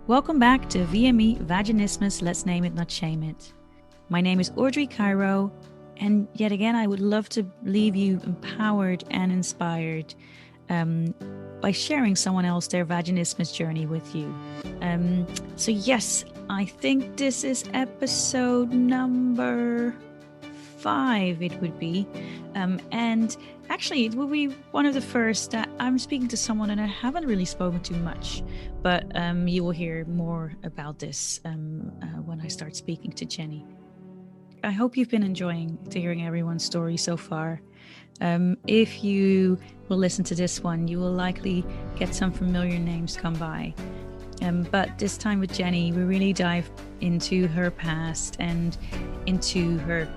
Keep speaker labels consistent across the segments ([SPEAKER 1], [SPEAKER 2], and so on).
[SPEAKER 1] Welcome back to VME Vaginismus, Let's Name It, Not Shame It. My name is Audrey Cairo, and yet again, I would love to leave you empowered and inspired by sharing someone else their vaginismus journey with you. So yes, I think this is episode number 5, it would be. And actually, it will be one of the first that I'm speaking to someone and I haven't really spoken to much, but you will hear more about this when I start speaking to Jenny. I hope you've been enjoying hearing everyone's story so far. If you will listen to this one, you will likely get some familiar names come by. But this time with Jenny, we really dive into her past and into her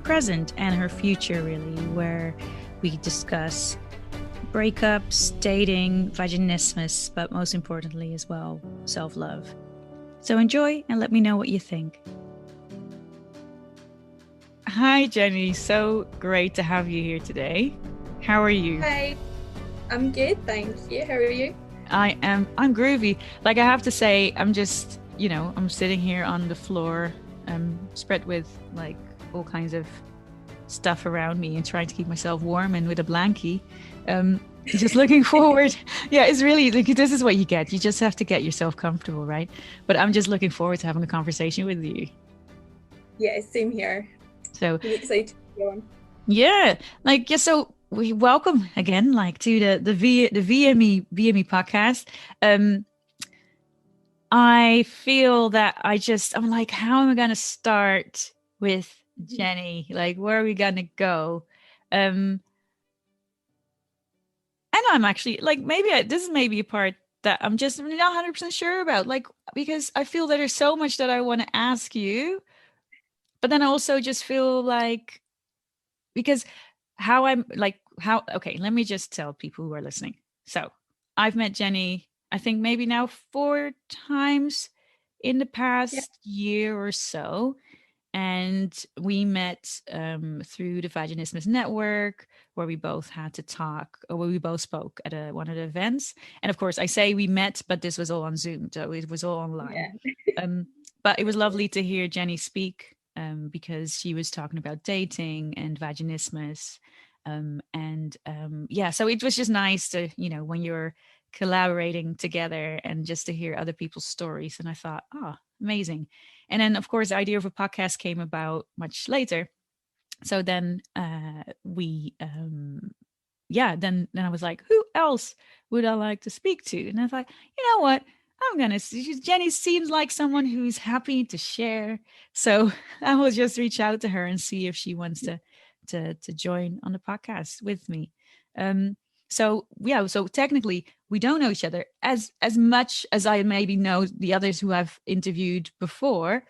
[SPEAKER 1] present and her future, really, where we discuss breakups, dating, vaginismus, but most importantly as well, self-love. So enjoy and let me know what you think. Hi, Jenny. So great to have you here today. How are you?
[SPEAKER 2] Hi, I'm good, thank you. How are you?
[SPEAKER 1] I'm groovy. Like, I have to say, I'm just, I'm sitting here on the floor, spread with like all kinds of stuff around me and trying to keep myself warm and with a blankie. Just looking forward. Yeah, it's really like, this is what you get. You just have to get yourself comfortable, right? But I'm just looking forward to having a conversation with you.
[SPEAKER 2] Yeah, same here.
[SPEAKER 1] So
[SPEAKER 2] I'm excited to go on.
[SPEAKER 1] yeah, so we welcome again, like, to the VME podcast. I feel that I'm like, how am I going to start with Jenny? Like, where are we going to go? And I'm actually like, this is maybe a part that I'm just not 100% sure about, like, because I feel that there's so much that I want to ask you, but then I also just feel like, because okay, let me just tell people who are listening. So I've met Jenny, I think maybe now 4 times in the
[SPEAKER 2] Yeah,
[SPEAKER 1] past year or so. And we met through the Vaginismus network, where we both had to talk, or where we both spoke at one of the events. And of course, I say we met, but this was all on Zoom, so it was all online.
[SPEAKER 2] yeah,
[SPEAKER 1] But it was lovely to hear Jenny speak, because she was talking about dating and vaginismus. Yeah, so it was just nice to, when you're collaborating together and just to hear other people's stories. And I thought, oh, amazing. And then, of course, the idea of a podcast came about much later. So then then I was like, who else would I like to speak to? And I thought, you know what? Jenny seems like someone who's happy to share. So I will just reach out to her and see if she wants to join on the podcast with me. So technically we don't know each other as much as I maybe know the others who I've interviewed before,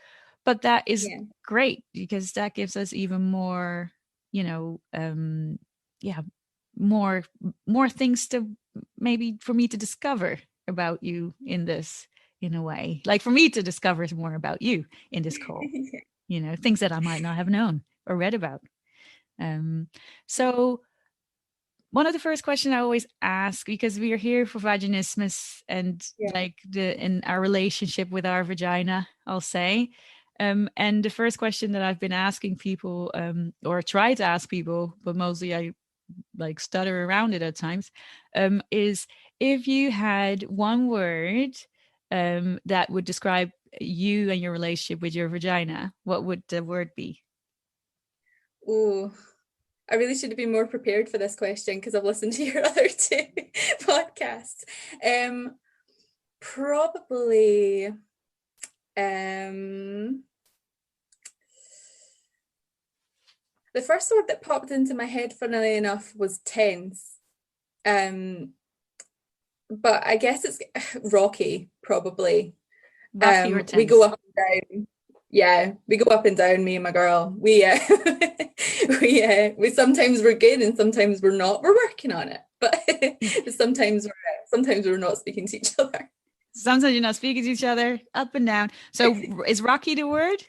[SPEAKER 1] but that is
[SPEAKER 2] yeah.
[SPEAKER 1] great because that gives us even more, you know, yeah, more more things to maybe for me to discover about you in this, in a way, like for me to discover more about you in this call, things that I might not have known or read about. So one of the first questions I always ask, because we are here for vaginismus and
[SPEAKER 2] Yeah,
[SPEAKER 1] like in our relationship with our vagina, I'll say. And the first question that I've been asking people, or try to ask people, but mostly I like stutter around it at times, is if you had one word that would describe you and your relationship with your vagina, what would the word be?
[SPEAKER 2] oh, I really should have been more prepared for this question because I've listened to your other two podcasts. Um, Probably, the first word that popped into my head, funnily enough, was tense. Um, but I guess it's rocky, probably.
[SPEAKER 1] Rocky or
[SPEAKER 2] We go
[SPEAKER 1] tense?
[SPEAKER 2] up and down. Yeah, we go up and down, me and my girl. We we sometimes we're good and sometimes we're not. We're working on it, but sometimes we're not speaking to each other.
[SPEAKER 1] Sometimes you're not speaking to each other, up and down. So is Rocky the word?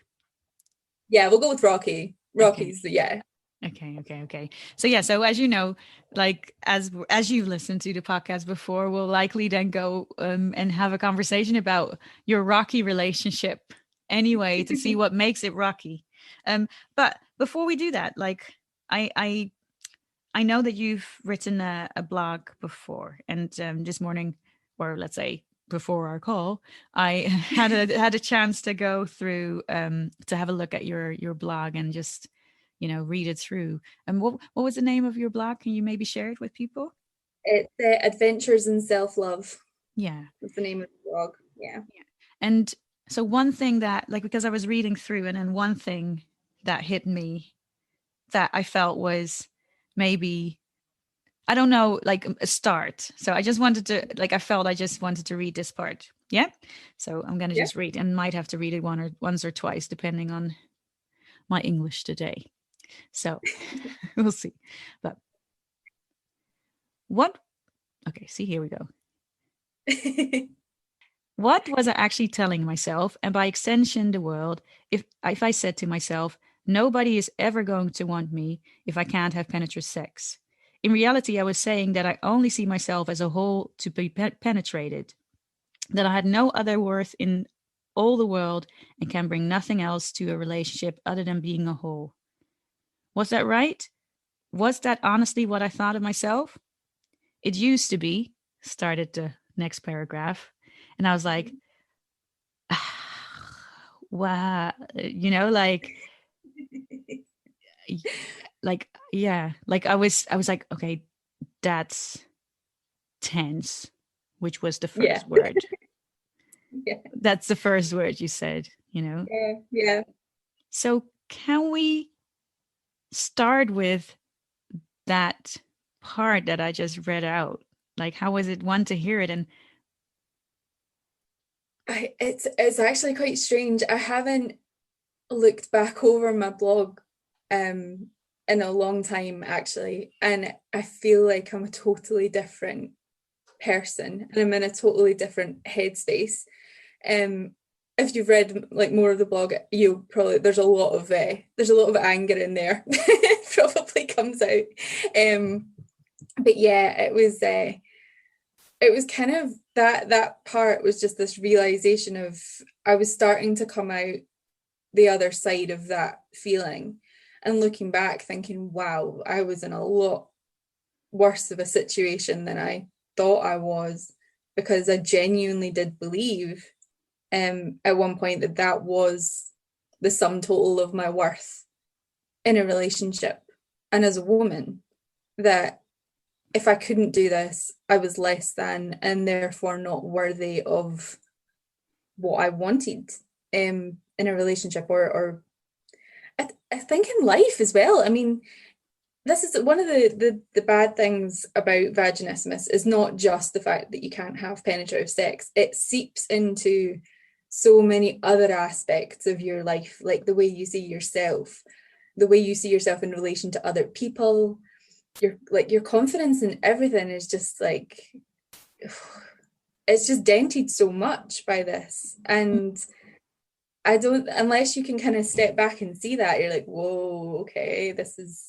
[SPEAKER 2] Yeah, we'll go with Rocky.
[SPEAKER 1] Okay.
[SPEAKER 2] Rocky's, yeah.
[SPEAKER 1] Okay. So yeah, so as you know, like as you've listened to the podcast before, we'll likely then go and have a conversation about your rocky relationship anyway to see what makes it rocky. But before we do that, like I I know that you've written a blog before, and this morning, or let's say before our call, I had a chance to go through to have a look at your blog and just read it through. And what was the name of your blog? Can you maybe share it with people?
[SPEAKER 2] It's Adventures in Self-Love.
[SPEAKER 1] Yeah.
[SPEAKER 2] That's the name of the blog. Yeah.
[SPEAKER 1] And so one thing that like because I was reading through, and then one thing that hit me that I felt was maybe I don't know, like a start. So I just wanted to, like, I felt I just wanted to read this part. Yeah. So I'm going to
[SPEAKER 2] Yeah.
[SPEAKER 1] just read and might have to read it once or twice, depending on my English today. So we'll see. But what, okay, see, here we go. What was I actually telling myself, and by extension, the world, if I said to myself, nobody is ever going to want me if I can't have penetrative sex? In reality, I was saying that I only see myself as a whole to be penetrated, that I had no other worth in all the world and can bring nothing else to a relationship other than being a whole. Was that right? Was that honestly what I thought of myself? It used to be, started the next paragraph. And I was like, wow, yeah, like I was like, okay, that's tense, which was the
[SPEAKER 2] Yeah.
[SPEAKER 1] first word.
[SPEAKER 2] Yeah.
[SPEAKER 1] That's the first word you said.
[SPEAKER 2] Yeah. Yeah.
[SPEAKER 1] So can we start with that part that I just read out? Like, how was it one to hear it? And
[SPEAKER 2] It's actually quite strange. I haven't looked back over my blog um in a long time actually, and I feel like I'm a totally different person and I'm in a totally different headspace. Um, if you've read like more of the blog, you probably there's a lot of anger in there. It probably comes out. But yeah, it was kind of that part was just this realization of I was starting to come out the other side of that feeling and looking back thinking, wow, I was in a lot worse of a situation than I thought I was, because I genuinely did believe at one point that that was the sum total of my worth in a relationship and as a woman, that if I couldn't do this, I was less than and therefore not worthy of what I wanted in a relationship or I think in life as well. I mean, this is one of the bad things about vaginismus is not just the fact that you can't have penetrative sex. It seeps into so many other aspects of your life, like the way you see yourself, the way you see yourself in relation to other people, your confidence in everything is just like it's just dented so much by this. And I don't, unless you can kind of step back and see that, you're like, whoa, okay, this is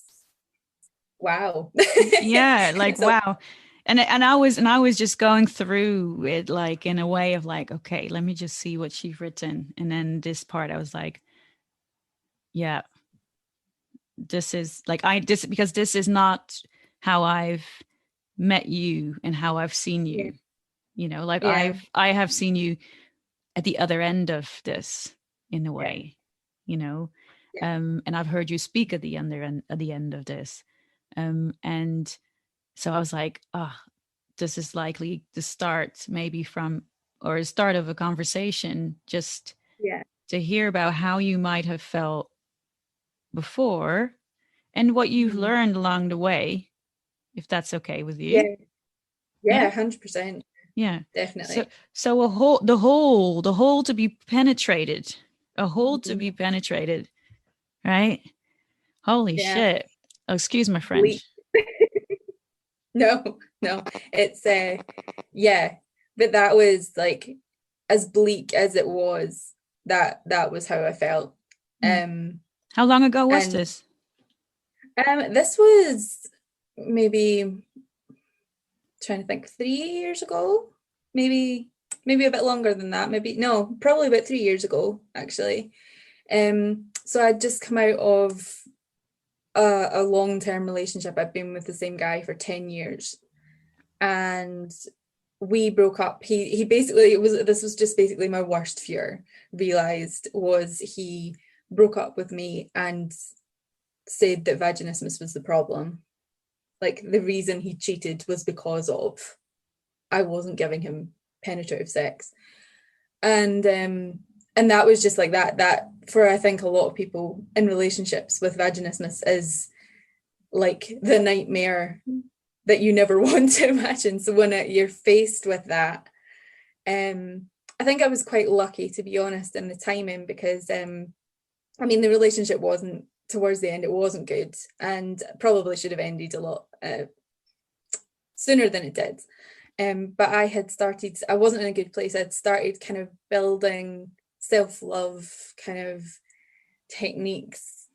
[SPEAKER 2] wow.
[SPEAKER 1] yeah, like
[SPEAKER 2] So
[SPEAKER 1] wow. And I was just going through it like in a way of like, okay, let me just see what she's written. And then this part I was like, yeah, this is like I this because this is not how I've met you and how I've seen
[SPEAKER 2] yeah,
[SPEAKER 1] you. Like
[SPEAKER 2] yeah,
[SPEAKER 1] I have seen you at the other end of this in a
[SPEAKER 2] yeah,
[SPEAKER 1] way, you know.
[SPEAKER 2] yeah,
[SPEAKER 1] And I've heard you speak at the end of this. And so I was like, ah, this is likely the start maybe from or a start of a conversation just
[SPEAKER 2] yeah,
[SPEAKER 1] to hear about how you might have felt before and what you've
[SPEAKER 2] mhm,
[SPEAKER 1] learned along the way, if that's okay with you.
[SPEAKER 2] yeah,
[SPEAKER 1] Yeah.
[SPEAKER 2] yeah, 100%,
[SPEAKER 1] Yeah. So
[SPEAKER 2] definitely.
[SPEAKER 1] so the whole to be penetrated. A hole to
[SPEAKER 2] Mhm.
[SPEAKER 1] be penetrated, right? Holy
[SPEAKER 2] Yeah,
[SPEAKER 1] shit. Oh, excuse my
[SPEAKER 2] bleak.
[SPEAKER 1] French.
[SPEAKER 2] No, no, it's yeah, but that was like as bleak as it was. That was how I felt.
[SPEAKER 1] Mm.
[SPEAKER 2] Um,
[SPEAKER 1] How long ago was
[SPEAKER 2] and
[SPEAKER 1] this?
[SPEAKER 2] This was maybe, trying to think, 3 years ago, maybe a bit longer than that, maybe no, probably about 3 years ago actually. So I'd just come out of a long-term relationship. I've been with the same guy for 10 years, and we broke up. He basically, this was just basically my worst fear, realized, was he broke up with me and said that vaginismus was the problem. Like, the reason he cheated was because of I wasn't giving him penetrative sex. And that was just like that for, I think, a lot of people in relationships with vaginismus is like the nightmare that you never want to imagine. So when you're faced with that, I think I was quite lucky, to be honest, in the timing, because I mean, the relationship wasn't, towards the end, it wasn't good, and probably should have ended a lot sooner than it did. But I wasn't in a good place. I'd started kind of building self-love kind of techniques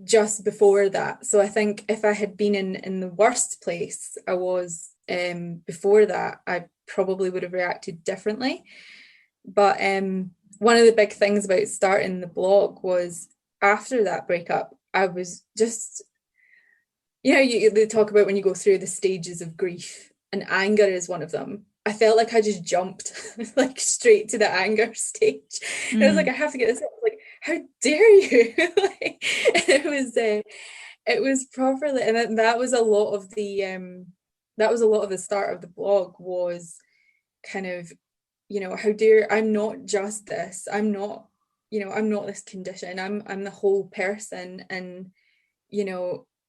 [SPEAKER 2] just before that. So I think if I had been in the worst place I was before that, I probably would have reacted differently. But one of the big things about starting the blog was, after that breakup, I was just, they talk about when you go through the stages of grief, and anger is one of them. I felt like I just jumped like straight to the anger stage. I was like, I have to get this out. Like, how dare you? Like, it was properly, and that was a lot of the start of the blog, was kind of, how dare, I'm not just this. I'm not this condition. I'm the whole person, and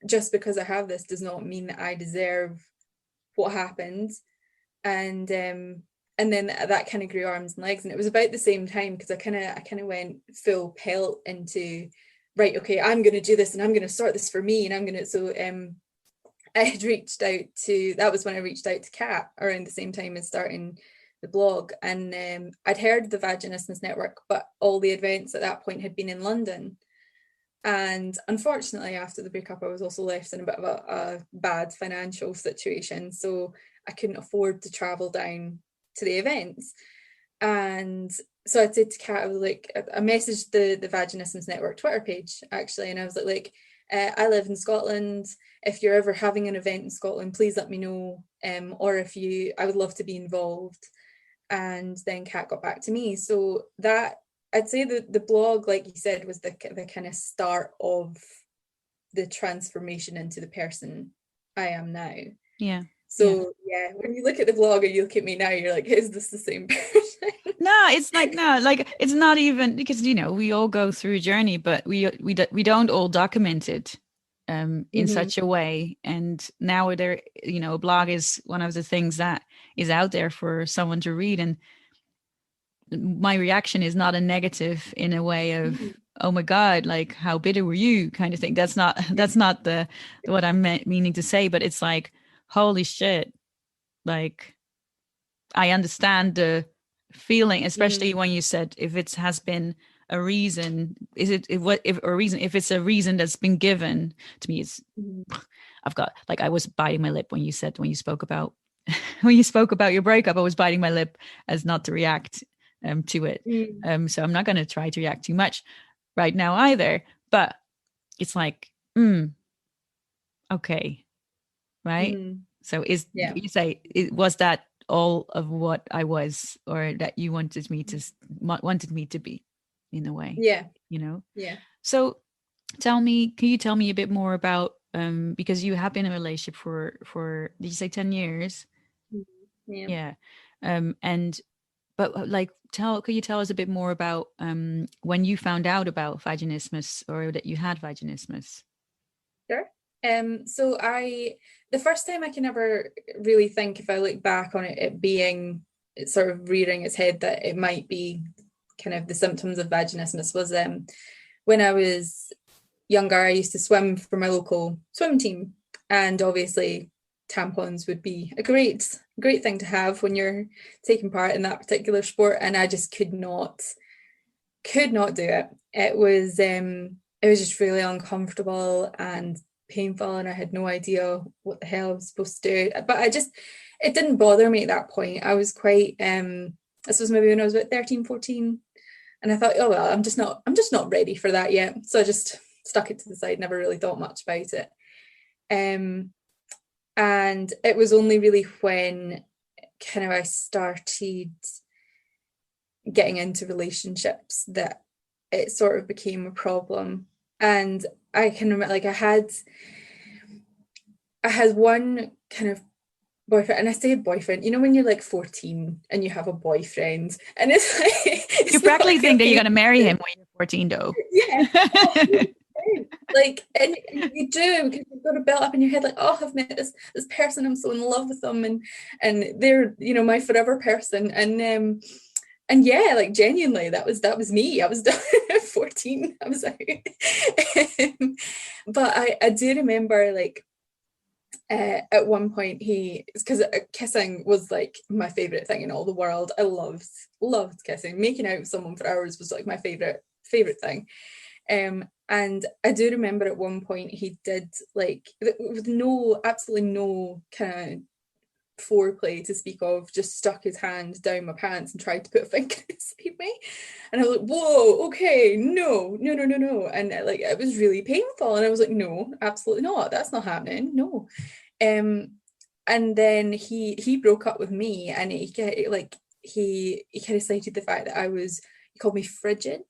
[SPEAKER 2] just because I have this does not mean that I deserve what happened. And then that kind of grew arms and legs, and it was about the same time, because I kind of went full pelt into, right, okay, I'm going to do this, and I'm going to start this for me, and I'm going to, so I had reached out to, that was when I reached out to Kat around the same time as starting the blog, and I'd heard of the Vaginismus Network, but all the events at that point had been in London. And unfortunately, after the breakup, I was also left in a bit of a bad financial situation, so I couldn't afford to travel down to the events. And so I said to Kat, I was like, I messaged the Vaginismus Network Twitter page, actually, and I was like, I live in Scotland. If you're ever having an event in Scotland, please let me know. Or I would love to be involved. And then Kat got back to me. So that, I'd say the blog, like you said, was the kind of start of the transformation into the person I am now.
[SPEAKER 1] Yeah.
[SPEAKER 2] So yeah, when you look at the blog and you look at me now, you're like, is this the same person?
[SPEAKER 1] No, it's like, no, like, it's not even, because we all go through a journey, but we don't all document it in such a way. And now there, a blog is one of the things that is out there for someone to read. And my reaction is not a negative in a way of, oh my God, like, how bitter were you, kind of thing. That's not the what I'm meaning to say, but it's like, holy shit, like, I understand the feeling, especially when you said, if it has been a reason, is it if it's a reason that's been given to me, it's I've got, like, I was biting my lip when you spoke about your breakup. I was biting my lip as not to react to it. So I'm not going to try to react too much right now either, but it's like, okay, right? So you say, was that all of what I was, or that you wanted me to be, in a way?
[SPEAKER 2] Yeah.
[SPEAKER 1] Yeah. So can you tell me a bit more about, because you have been in a relationship for did you say 10 years? Yeah. But like, could you tell us a bit more about when you found out about vaginismus, or that you had vaginismus?
[SPEAKER 2] Sure. So the first time I can ever really think, if I look back on it being sort of rearing its head that it might be kind of the symptoms of vaginismus, was when I was younger. I used to swim for my local swim team, and obviously tampons would be a great thing to have when you're taking part in that particular sport, and I just could not do it. It was just really uncomfortable, and painful, and I had no idea what the hell I was supposed to do. But it didn't bother me at that point. I was quite this was maybe when I was about 13, 14, and I thought, oh well, I'm just not ready for that yet. So I just stuck it to the side, never really thought much about it. And it was only really when kind of I started getting into relationships that it sort of became a problem. And I can remember, like, I had one kind of boyfriend, and I say boyfriend, you know, when you're like 14 and you have a boyfriend, and it's like
[SPEAKER 1] You practically think that you're going to marry him when you're 14, though.
[SPEAKER 2] Yeah. Like, and you do, because you've got to build up in your head, like, oh, I've met this person, I'm so in love with them, and they're, you know, my forever person. And yeah, like, genuinely, that was me. I was 14. I was out. But I do remember, like, at one point because kissing was like my favorite thing in all the world. I loved kissing. Making out with someone for hours was like my favorite thing. And I do remember at one point he did, like, with absolutely no kind of foreplay to speak of, just stuck his hand down my pants and tried to put a finger inside me, and I was like, whoa, okay, no, and like, it was really painful, and I was like, no, absolutely not, that's not happening, no. And then he broke up with me, and he kind of cited the fact that he called me frigid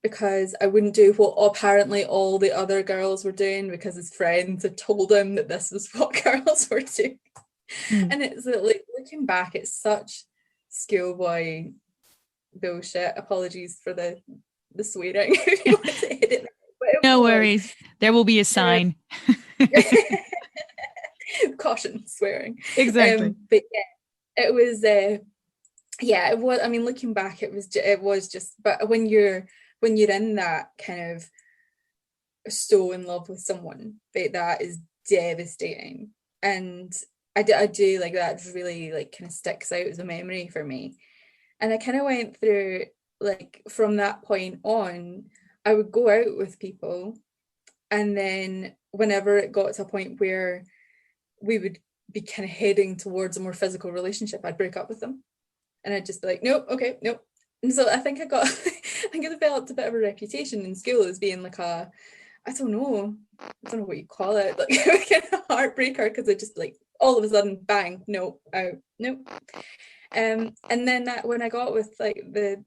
[SPEAKER 2] because I wouldn't do what apparently all the other girls were doing, because his friends had told him that this was what girls were doing. And it's like, looking back, it's such schoolboy bullshit. Apologies for the swearing.
[SPEAKER 1] No worries, there will be a sign.
[SPEAKER 2] Caution, swearing.
[SPEAKER 1] Exactly.
[SPEAKER 2] But yeah, it was it was, I mean, looking back, it was just, but when you're in that kind of so in love with someone, that is devastating. And I do like, that really, like, kind of sticks out as a memory for me. And I kind of went through, like, from that point on, I would go out with people, and then whenever it got to a point where we would be kind of heading towards a more physical relationship, I'd break up with them, and I'd just be like, nope, okay, nope. And so I think I developed a bit of a reputation in school as being like I don't know what you call it, like kind of heartbreaker, because I just, like, all of a sudden, bang, no, out, nope. And then that, when I got with, like, the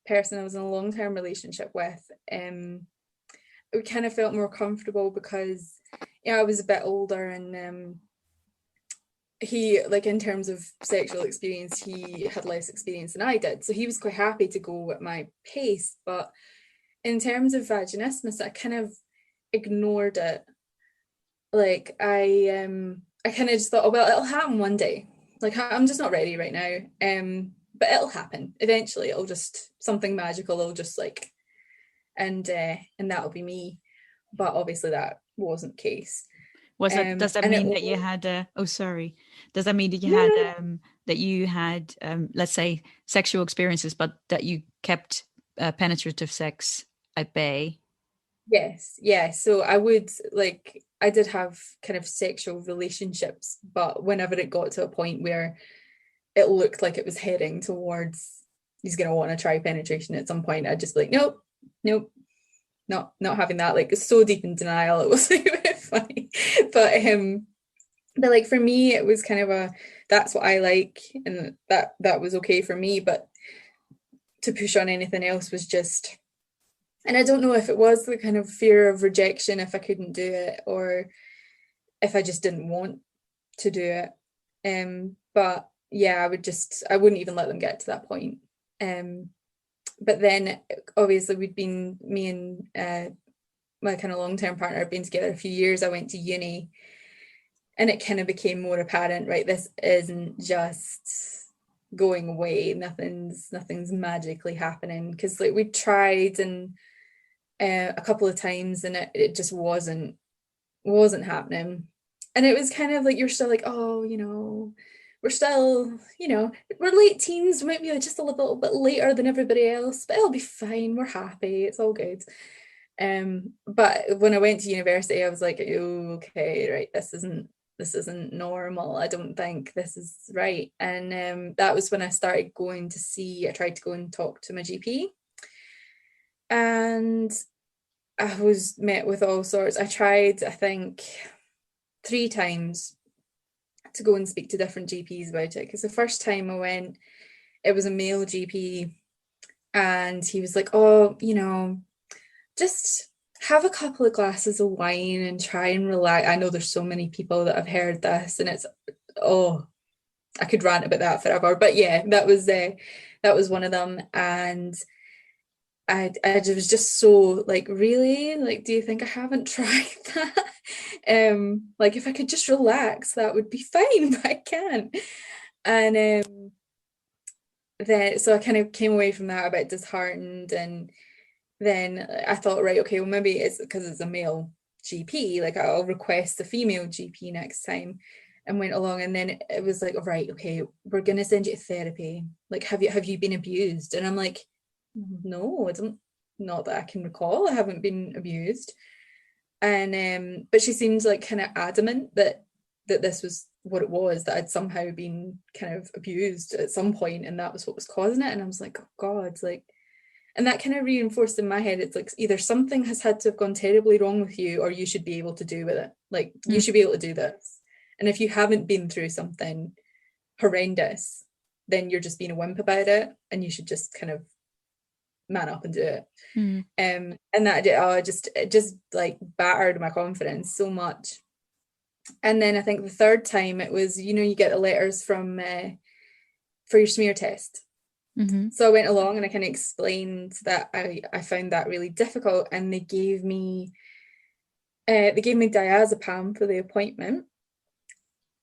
[SPEAKER 2] person I was in a long-term relationship with, we kind of felt more comfortable because, you know, I was a bit older, and he, like, in terms of sexual experience, he had less experience than I did, so he was quite happy to go at my pace. But in terms of vaginismus, I kind of ignored it. Like, I kind of just thought, oh well, it'll happen one day. Like, I'm just not ready right now. But it'll happen eventually. It'll just, something magical. It'll just, like, and that'll be me. But obviously that wasn't the case.
[SPEAKER 1] Does that mean that you had sorry, does that mean that you had let's say sexual experiences, but that you kept penetrative sex at bay?
[SPEAKER 2] Yes, yeah. So I did have kind of sexual relationships, but whenever it got to a point where it looked like it was heading towards, he's going to want to try penetration at some point, I'd just be like, nope, not having that. Like, it's so deep in denial, it was like a bit funny. But like, for me, it was kind of that's what I like, and that was okay for me. But to push on anything else was just, and I don't know if it was the kind of fear of rejection if I couldn't do it, or if I just didn't want to do it. But yeah, I wouldn't even let them get to that point. But then obviously me and my kind of long-term partner had been together a few years. I went to uni, and it kind of became more apparent, right, this isn't just going away, nothing's magically happening, because, like, we tried and a couple of times, and it just wasn't happening. And it was kind of like, you're still like, oh, you know, we're still, you know, we're late teens, might be just a little bit later than everybody else, but it'll be fine, we're happy, it's all good. But when I went to university, I was like, oh, okay, right, this isn't normal. I don't think this is right. And that was when I started I tried to go and talk to my GP. And I was met with all sorts. I tried, I think, 3 times to go and speak to different GPs about it. Because the first time I went, it was a male GP, and he was like, oh, just have a couple of glasses of wine and try and relax. I know there's so many people that have heard this, and I could rant about that forever. But yeah, that was one of them. And I was just so like, really? Like, do you think I haven't tried that? Like, if I could just relax, that would be fine, but I can't. And then so I kind of came away from that a bit disheartened, and then I thought, right, okay, well, maybe it's because it's a male GP, like I'll request a female GP next time, and went along. And then it was like, all right, okay, we're gonna send you to therapy. Like, have you been abused? And I'm like, no, I don't, not that I can recall. I haven't been abused. And but she seems like kind of adamant that this was what it was, that I'd somehow been kind of abused at some point, and that was what was causing it. And I was like, oh God, like, and that kind of reinforced in my head, it's like either something has had to have gone terribly wrong with you, or you should be able to do with it. Like, you should be able to do this. And if you haven't been through something horrendous, then you're just being a wimp about it, and you should just kind of man up and do it. And that it just like battered my confidence so much. And then I think the third time it was, you get the letters from for your smear test. So I went along and I kind of explained that I found that really difficult, and they gave me diazepam for the appointment.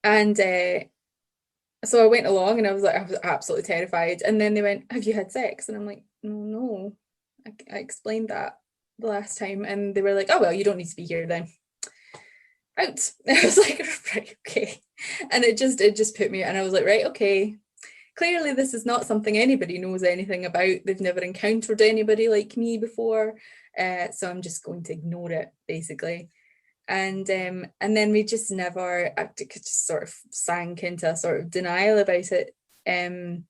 [SPEAKER 2] And so I went along, and I was absolutely terrified. And then they went, have you had sex? And I'm like, no, I explained that the last time. And they were like, oh, well, you don't need to be here then. Out. I was like, right, okay. And it just put me, and I was like, right, okay. Clearly this is not something anybody knows anything about. They've never encountered anybody like me before. So I'm just going to ignore it, basically. And then we just never, I just sort of sank into a sort of denial about it. And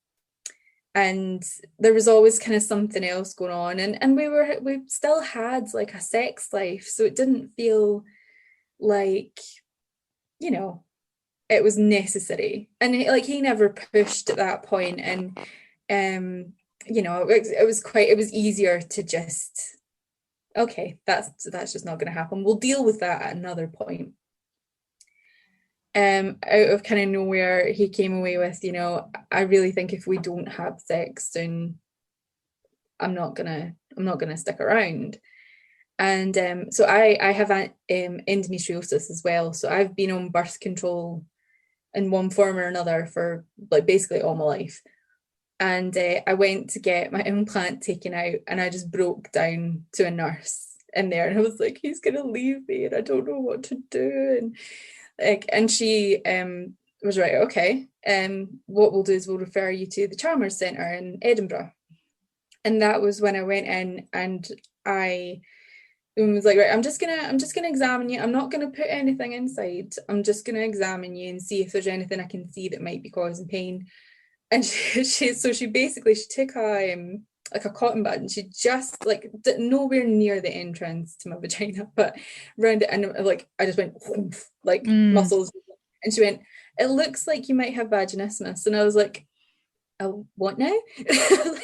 [SPEAKER 2] there was always kind of something else going on. And we still had like a sex life. So it didn't feel like, it was necessary. And he never pushed at that point. And it was easier to just, okay, that's just not going to happen. We'll deal with that at another point. Out of kind of nowhere, he came away with, I really think if we don't have sex, then I'm not gonna stick around. And so I have endometriosis as well. So I've been on birth control in one form or another for like basically all my life. And I went to get my implant taken out, and I just broke down to a nurse in there, and I was like, he's gonna leave me and I don't know what to do. And she was right, okay, what we'll do is we'll refer you to the Chalmers Centre in Edinburgh. And that was when I went in, and I was like, right, I'm just gonna examine you. I'm not gonna put anything inside. I'm just gonna examine you and see if there's anything I can see that might be causing pain. And she basically took like a cotton bud, and she just like nowhere near the entrance to my vagina, but around it, and like I just went like muscles, and she went, it looks like you might have vaginismus. And I was like, oh, what now?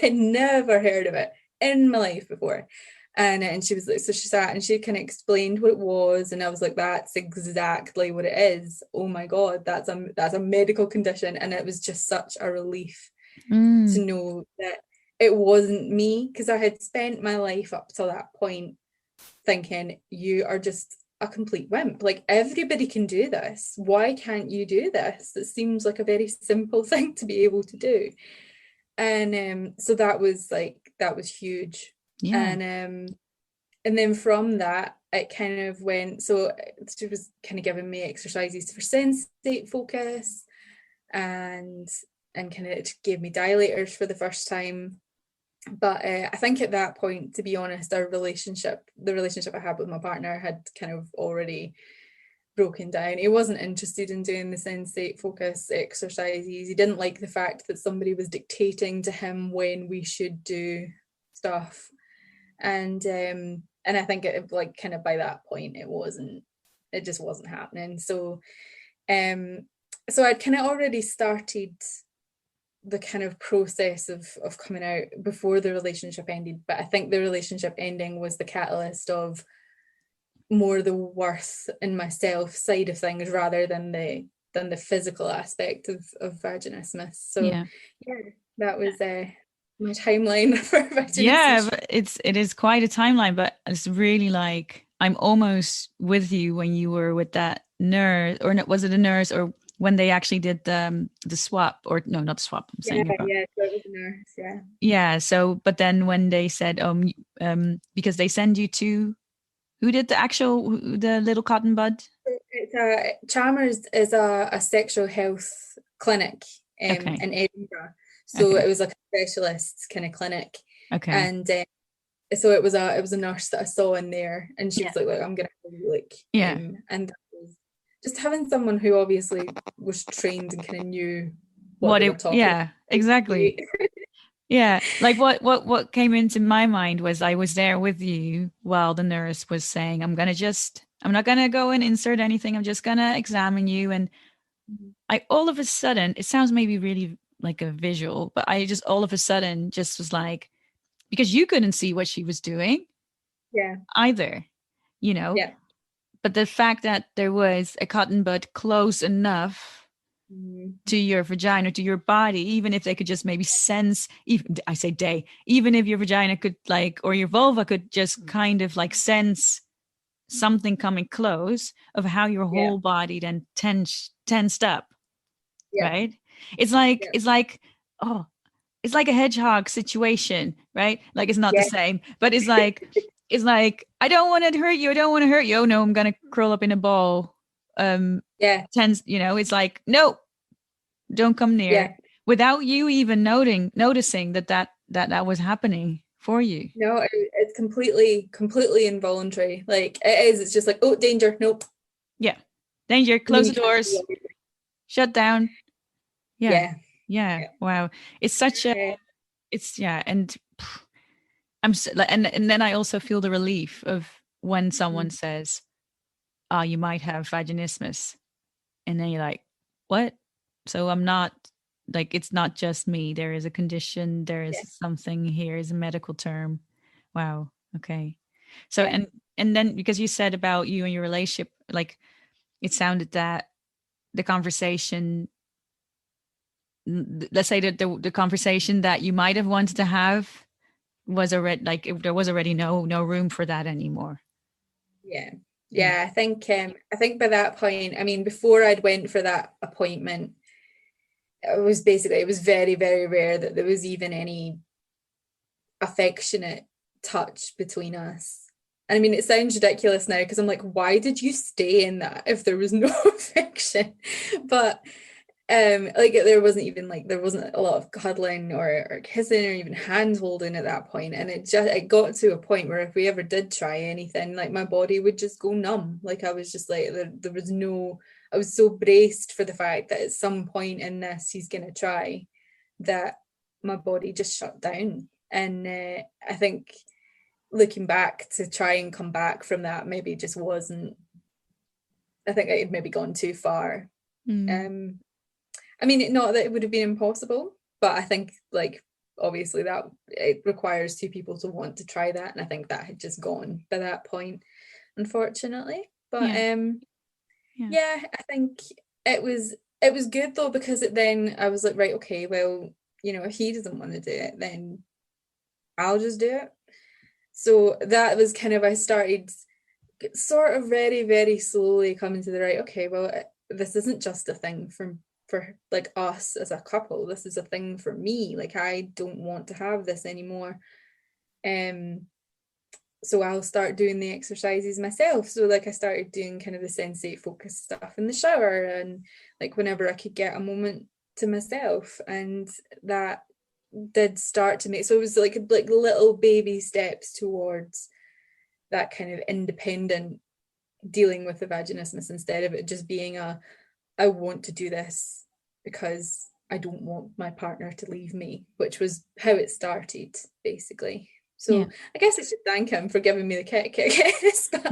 [SPEAKER 2] I never heard of it in my life before. And she was like, so she sat and she kind of explained what it was, and I was like, that's exactly what it is. Oh my God, that's a medical condition. And it was just such a relief to know that it wasn't me, because I had spent my life up to that point thinking, you are just a complete wimp. Like, everybody can do this. Why can't you do this? It seems like a very simple thing to be able to do. And so that was huge.
[SPEAKER 1] Yeah.
[SPEAKER 2] And then from that, it kind of went, so she was kind of giving me exercises for sensate focus, and kind of gave me dilators for the first time. But I think at that point, to be honest, the relationship I had with my partner had kind of already broken down. He wasn't interested in doing the sensate focus exercises. He didn't like the fact that somebody was dictating to him when we should do stuff. And I think it, like, kind of by that point it just wasn't happening. So I'd kind of already started the kind of process of coming out before the relationship ended, but I think the relationship ending was the catalyst of more the worth in myself side of things rather than the physical aspect of vaginismus. So yeah, that was my timeline for vaginismus.
[SPEAKER 1] Yeah, but it is quite a timeline, but it's really like I'm almost with you when you were with that nurse, or was it a nurse, or when they actually did the swap, or no, not the swap. I'm saying about.
[SPEAKER 2] Yeah, so it was a nurse, yeah.
[SPEAKER 1] Yeah, so but then when they said because they send you to who did the little cotton bud?
[SPEAKER 2] It's Chalmers is a sexual health clinic
[SPEAKER 1] Okay.
[SPEAKER 2] in Edinburgh. So
[SPEAKER 1] Okay.
[SPEAKER 2] it was like a specialist kind of clinic.
[SPEAKER 1] Okay.
[SPEAKER 2] And so it was a nurse that I saw in there, and she was like, I'm gonna have a look. And that was just having someone who obviously was trained and kind of knew what they were talking about.
[SPEAKER 1] Exactly. Yeah, like what came into my mind was I was there with you while the nurse was saying, I'm not gonna go and insert anything, I'm just gonna examine you. And I all of a sudden, it sounds maybe really like a visual, but I just all of a sudden just was like, because you couldn't see what she was doing either,
[SPEAKER 2] Yeah.
[SPEAKER 1] but the fact that there was a cotton bud close enough to your vagina, to your body, even if they could just maybe sense, even I say even if your vagina could or your vulva could just kind of like sense something coming close, of how your whole body then tensed up. Right? It's like it's like a hedgehog situation, right? Like it's not the same, but it's like I don't want to hurt you. I don't want to hurt you. Oh no, I'm gonna curl up in a ball. Tense, it's like, no, don't come near, without you even noticing that was happening for you.
[SPEAKER 2] No, it's completely involuntary. Like it is. It's just like, oh, danger. Nope.
[SPEAKER 1] Yeah, danger. Close the doors. Shut down. Yeah. Wow. It's such a. It's and I'm and then I also feel the relief of when someone says, "Oh, you might have vaginismus," and then you're like, "What?" So I'm not like, it's not just me. There is a condition. There is something here. Is a medical term. Wow. Okay. So and then because you said about you and your relationship, like it sounded that the conversation, let's say that the conversation that you might have wanted to have was already like there was already no room for that anymore.
[SPEAKER 2] I think by that point, I mean, before I'd went for that appointment, it was very, very rare that there was even any affectionate touch between us. And I mean, it sounds ridiculous now because I'm like, why did you stay in that if there was no affection? But like there wasn't a lot of cuddling or kissing or even hand holding at that point. And it got to a point where if we ever did try anything, like my body would just go numb. Like I was just like, there was no, I was so braced for the fact that at some point in this he's gonna try, that my body just shut down. And I think looking back, to try and come back from that maybe just wasn't, I think I had maybe gone too far. I mean, not that it would have been impossible, but I think like obviously that it requires two people to want to try that, and I think that had just gone by that point, unfortunately. But I think it was good though, because then I was like, right, okay, well, if he doesn't want to do it, then I'll just do it. So that was kind of, I started sort of very, very slowly coming to the right, okay, well, this isn't just a thing for like us as a couple, this is a thing for me. Like I don't want to have this anymore. So I'll start doing the exercises myself. So like I started doing kind of the sensate focus stuff in the shower, and like whenever I could get a moment to myself, and that did start to make, so it was like little baby steps towards that kind of independent dealing with the vaginismus, instead of it just being I want to do this because I don't want my partner to leave me, which was how it started, basically.
[SPEAKER 1] Yeah.
[SPEAKER 2] So I guess I should thank him for giving me the kick, but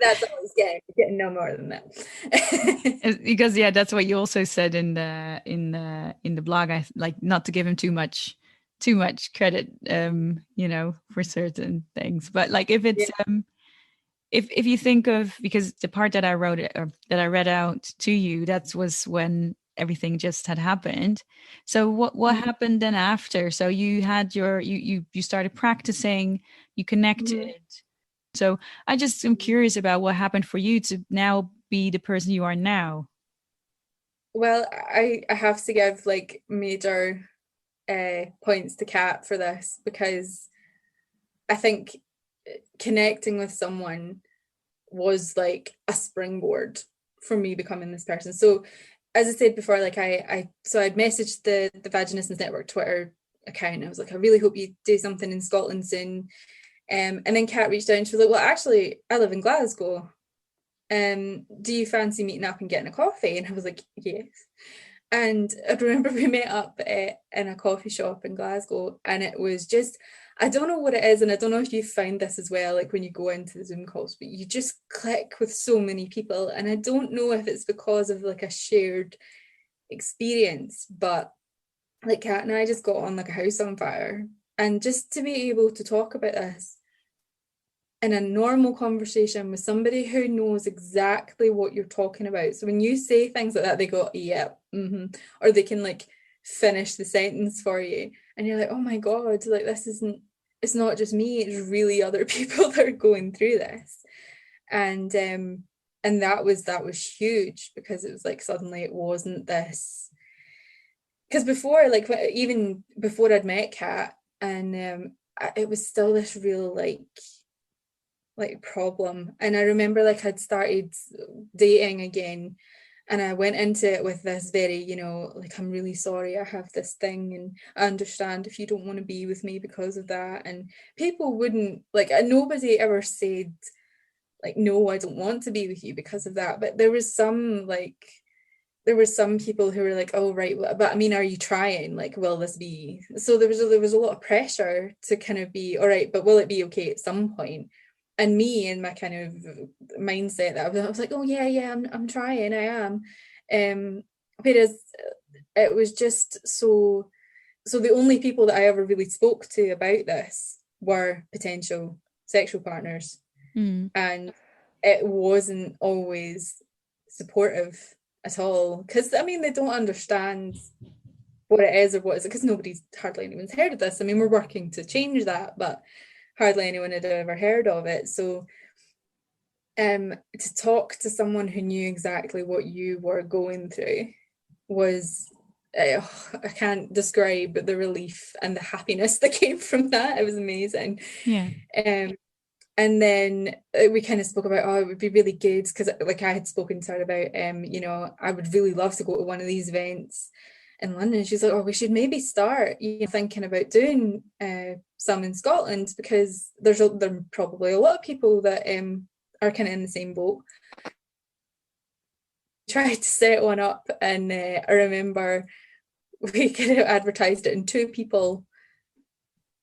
[SPEAKER 2] that's all he's getting no more than that.
[SPEAKER 1] Because yeah, that's what you also said in the blog. I like not to give him too much credit, for certain things. But like if it's
[SPEAKER 2] Yeah.
[SPEAKER 1] if you think of, because the part that I wrote or that I read out to you, that was when everything just had happened. So what
[SPEAKER 2] Mhm.
[SPEAKER 1] happened then after? So you had you started practicing, you connected.
[SPEAKER 2] Mhm.
[SPEAKER 1] So I just am curious about what happened for you to now be the person you are now.
[SPEAKER 2] Well, I have to give like major points to Kat for this, because I think connecting with someone was like a springboard for me becoming this person. So as I said before, like I'd messaged the Vaginismus Network Twitter account. I was like, I really hope you do something in Scotland soon. And then Kat reached out and she was like, well, actually, I live in Glasgow. Do you fancy meeting up and getting a coffee? And I was like, yes. And I remember we met up in a coffee shop in Glasgow, and it was just, I don't know what it is, and I don't know if you find this as well, like when you go into the Zoom calls, but you just click with so many people. And I don't know if it's because of like a shared experience, but like Kat and I just got on like a house on fire. And just to be able to talk about this in a normal conversation with somebody who knows exactly what you're talking about. So when you say things like that, they go, yeah, or they can like finish the sentence for you. And you're like, oh my God, like this isn't, it's not just me, it's really other people that are going through this. And that was huge, because it was like suddenly it wasn't this, because before, like even before I'd met Kat, and it was still this real like problem. And I remember like I'd started dating again, and I went into it with this very, like, I'm really sorry I have this thing, and I understand if you don't want to be with me because of that. And people wouldn't like, nobody ever said like, no, I don't want to be with you because of that. But there was some people who were like, oh right, but I mean, are you trying, like, will this be, so there was a lot of pressure to kind of be all right, but will it be okay at some point? And me and my kind of mindset, that I was like, oh yeah, I'm trying, I am. Whereas it was just so the only people that I ever really spoke to about this were potential sexual partners,
[SPEAKER 1] Mm.
[SPEAKER 2] and it wasn't always supportive at all, because I mean, they don't understand what it is or what is it, because nobody's, hardly anyone's heard of this. I mean, we're working to change that, but hardly anyone had ever heard of it. So to talk to someone who knew exactly what you were going through was, I can't describe the relief and the happiness that came from that. It was amazing.
[SPEAKER 1] Yeah.
[SPEAKER 2] um and then we kind of spoke about, oh, it would be really good, because like I had spoken to her about, I would really love to go to one of these events in London. She's like, oh, we should maybe start, thinking about doing some in Scotland, because there are probably a lot of people that are kind of in the same boat. Tried to set one up, and I remember we kind of advertised it, and two people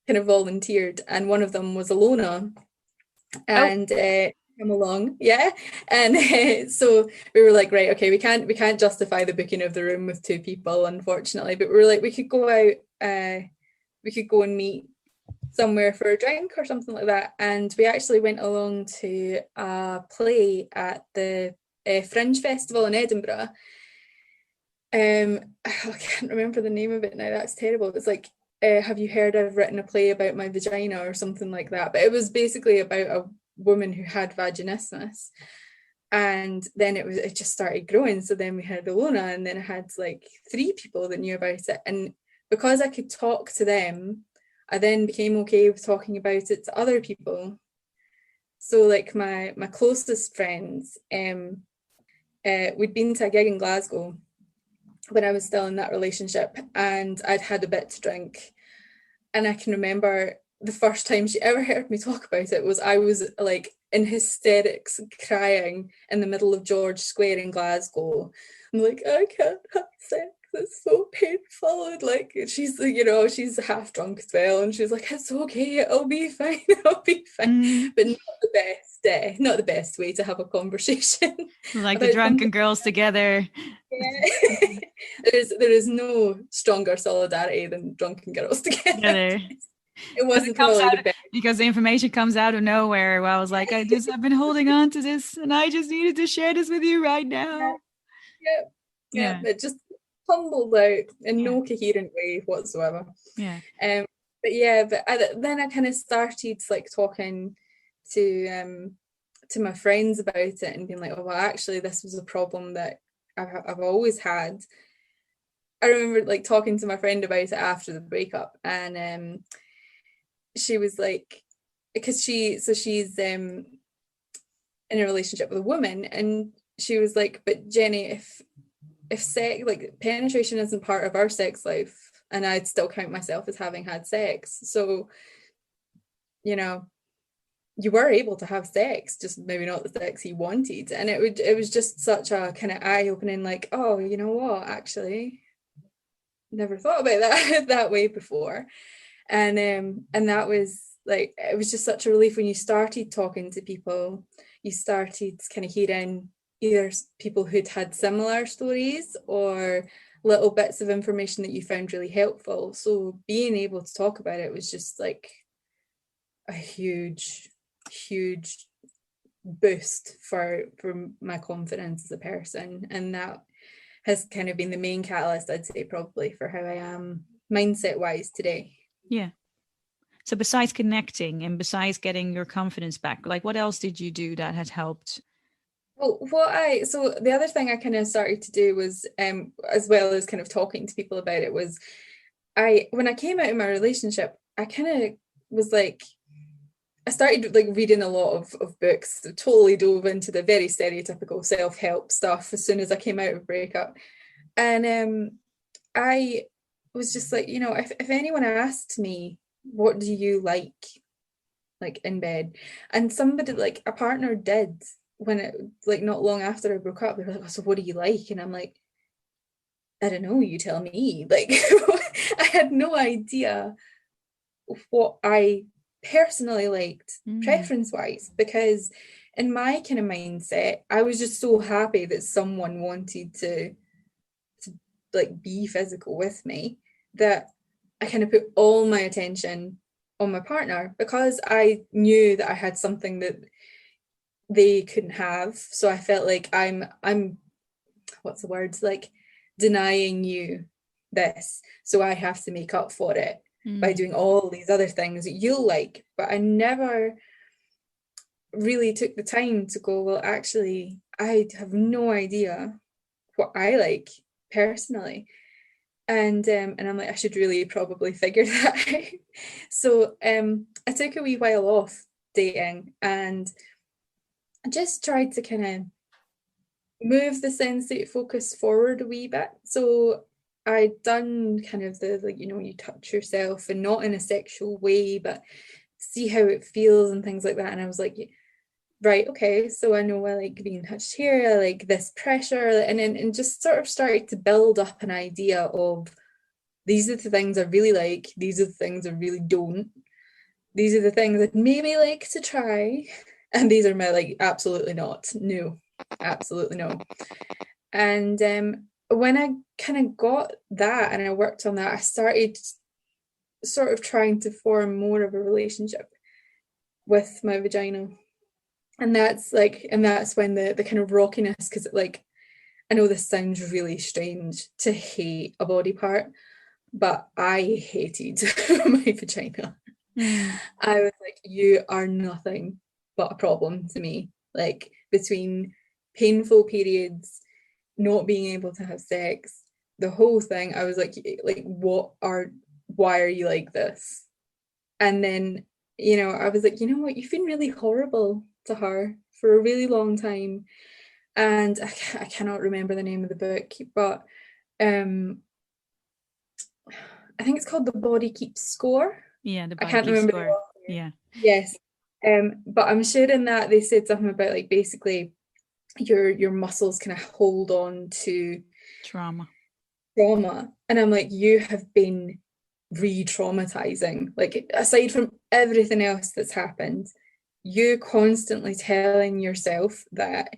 [SPEAKER 2] kind of volunteered, and one of them was Alona,
[SPEAKER 1] Oh,
[SPEAKER 2] and come along, yeah. And so we were like, right, okay, we can't justify the booking of the room with two people, unfortunately, but we were like, we could go out, we could go and meet somewhere for a drink or something like that. And we actually went along to a play at the Fringe Festival in Edinburgh. I can't remember the name of it now, that's terrible. It's like, have you heard I've written a play about my vagina, or something like that. But it was basically about a woman who had vaginismus, and then it just started growing. So then we had Ilona, and then I had like three people that knew about it. And because I could talk to them, I then became okay with talking about it to other people. So like my closest friends, we'd been to a gig in Glasgow, when I was still in that relationship, and I'd had a bit to drink. And I can remember the first time she ever heard me talk about it was I was like in hysterics, crying in the middle of George Square in Glasgow. I'm like, I can't have sex. It's so painful. And like she's, she's half drunk as well, and she's like, it's okay, it'll be fine, it'll be fine. But not the best way to have a conversation
[SPEAKER 1] Like the
[SPEAKER 2] about
[SPEAKER 1] drunken
[SPEAKER 2] something.
[SPEAKER 1] girls together.
[SPEAKER 2] Yeah. There is no stronger solidarity than drunken girls together.
[SPEAKER 1] Together.
[SPEAKER 2] It
[SPEAKER 1] Because it
[SPEAKER 2] wasn't
[SPEAKER 1] comes
[SPEAKER 2] probably the
[SPEAKER 1] out,
[SPEAKER 2] best.
[SPEAKER 1] because the information comes out of nowhere. Well, I was like, I've been holding on to this, and I just needed to share this with you right
[SPEAKER 2] Yeah,
[SPEAKER 1] now.
[SPEAKER 2] yeah, yeah.
[SPEAKER 1] Yeah.
[SPEAKER 2] It just tumbled out in
[SPEAKER 1] Yeah.
[SPEAKER 2] no coherent way whatsoever.
[SPEAKER 1] Yeah.
[SPEAKER 2] Um, then I kind of started like talking to my friends about it and being like, oh well, actually, this was a problem that I've always had. I remember like talking to my friend about it after the breakup, and she was like, because she's in a relationship with a woman, and she was like, but Jenny, if sex, like penetration isn't part of our sex life, and I'd still count myself as having had sex, so you know you were able to have sex, just maybe not the sex he wanted. And it was just such a kind of eye-opening, like, oh, you know what, actually never thought about that that way before. And that was like, it was just such a relief when you started talking to people. You started kind of hearing either people who'd had similar stories or little bits of information that you found really helpful. So being able to talk about it was just like a huge boost for my confidence as a person. And that has kind of been the main catalyst, I'd say, probably for how I am mindset wise today.
[SPEAKER 1] Yeah. So besides connecting and besides getting your confidence back, like what else did you do that had helped?
[SPEAKER 2] Well, so the other thing I kind of started to do was, as well as kind of talking to people about it, was when I came out of my relationship, I kind of was like, I started like reading a lot of books, totally dove into the very stereotypical self-help stuff as soon as I came out of breakup. And I was just like, if anyone asked me, what do you like in bed? And somebody, like a partner did, when it, like not long after I broke up, they were like, oh, so what do you like? And I'm like, I don't know, you tell me. Like I had no idea what I personally liked preference wise, because in my kind of mindset, I was just so happy that someone wanted to like be physical with me, that I kind of put all my attention on my partner, because I knew that I had something that they couldn't have. So I felt like I'm what's the word, like denying you this, so I have to make up for it by doing all these other things that you'll like. But I never really took the time to go, well, actually, I have no idea what I like personally. And I'm like, I should really probably figure that out. So I took a wee while off dating and just tried to kind of move the sensate focus forward a wee bit. So I'd done kind of the, like, you touch yourself, and not in a sexual way, but see how it feels and things like that. And I was like, right, okay, so I know I like being touched here, I like this pressure, and just sort of started to build up an idea of, these are the things I really like, these are the things I really don't, these are the things I'd maybe like to try, and these are my like absolutely not, no, absolutely no. And when I kind of got that and I worked on that, I started sort of trying to form more of a relationship with my vagina. And that's when the kind of rockiness, because like, I know this sounds really strange to hate a body part, but I hated my vagina. I was like, you are nothing but a problem to me. Like, between painful periods, not being able to have sex, the whole thing, I was like, why are you like this? And then, I was like, you know what, you've been really horrible to her for a really long time. And I cannot remember the name of the book, but um I think it's called The Body Keeps Score.
[SPEAKER 1] Yeah, the
[SPEAKER 2] I
[SPEAKER 1] body
[SPEAKER 2] can't
[SPEAKER 1] keeps
[SPEAKER 2] remember the
[SPEAKER 1] score.
[SPEAKER 2] author.
[SPEAKER 1] Yeah.
[SPEAKER 2] Yes. But I'm sure in that they said something about like basically your muscles kind of hold on to
[SPEAKER 1] Trauma.
[SPEAKER 2] trauma. And I'm like, you have been re-traumatizing. Like aside from everything else that's happened, you constantly telling yourself that,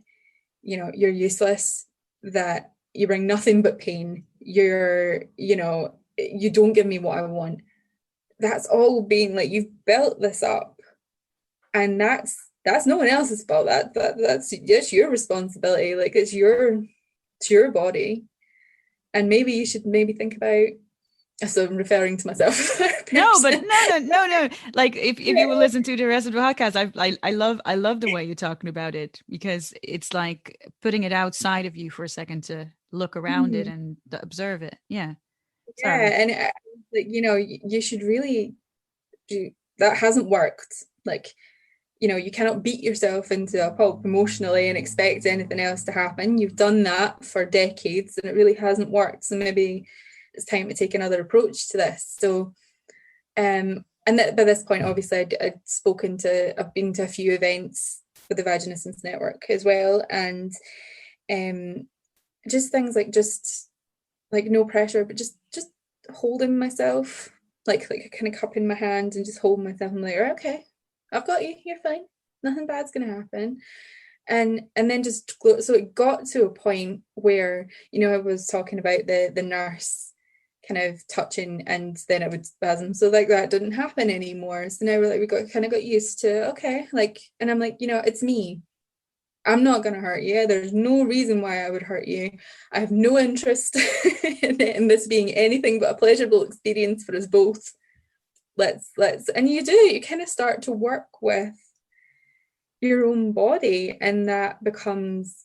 [SPEAKER 2] you're useless, that you bring nothing but pain, you don't give me what I want. That's all been like you've built this up, and that's no one else's fault. That's just your responsibility. Like it's your body, and maybe you should maybe think about. So I'm referring to myself as a
[SPEAKER 1] No, but
[SPEAKER 2] person.
[SPEAKER 1] no. Like if you will listen to the rest of the podcast, I love the way you're talking about it, because it's like putting it outside of you for a second to look around it
[SPEAKER 2] Mhm.
[SPEAKER 1] and to observe it. Yeah.
[SPEAKER 2] Yeah,
[SPEAKER 1] Sorry.
[SPEAKER 2] and like you should really do that. Hasn't worked. Like you cannot beat yourself into a pulp emotionally and expect anything else to happen. You've done that for decades and it really hasn't worked. So maybe it's time to take another approach to this. So, and by this point, obviously, I've been to a few events with the Vaginismus Network as well. And um, just like no pressure, but just holding myself, like a kind of cup in my hand and just holding myself. I'm like, okay, I've got you. You're fine. Nothing bad's gonna happen. And then just so it got to a point where I was talking about the nurse kind of touching and then it would spasm. So like that didn't happen anymore. So now we got used to okay, like, and I'm like, it's me. I'm not going to hurt you. There's no reason why I would hurt you. I have no interest in this being anything but a pleasurable experience for us both. And you kind of start to work with your own body, and that becomes,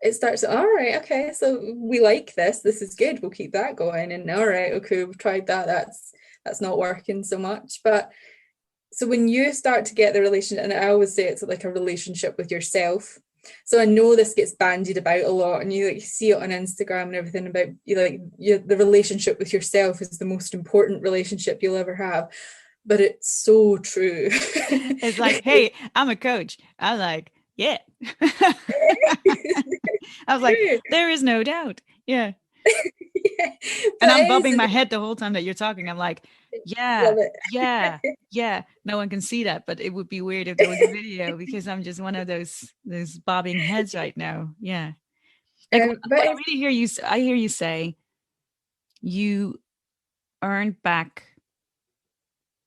[SPEAKER 2] it starts, all right, okay, so we like this is good, we'll keep that going. And all right, okay, we've tried that, that's not working so much. But so when you start to get the relationship, and I always say it's like a relationship with yourself. So I know this gets bandied about a lot, and you like see it on Instagram and everything about the relationship with yourself is the most important relationship you'll ever have. But it's so true.
[SPEAKER 1] It's like, hey, I'm a coach. I'm like, yeah. I was like,
[SPEAKER 2] True.
[SPEAKER 1] there is no doubt. Yeah.
[SPEAKER 2] Yeah,
[SPEAKER 1] And
[SPEAKER 2] but
[SPEAKER 1] I'm
[SPEAKER 2] it is,
[SPEAKER 1] bobbing
[SPEAKER 2] and
[SPEAKER 1] my head the whole time that you're talking. I'm like, yeah,
[SPEAKER 2] love it.
[SPEAKER 1] yeah, yeah. No one can see that, but it would be weird if there was a video, because I'm just one of those bobbing heads right now. Yeah. Like
[SPEAKER 2] But
[SPEAKER 1] what I really hear you, I hear you say you earned back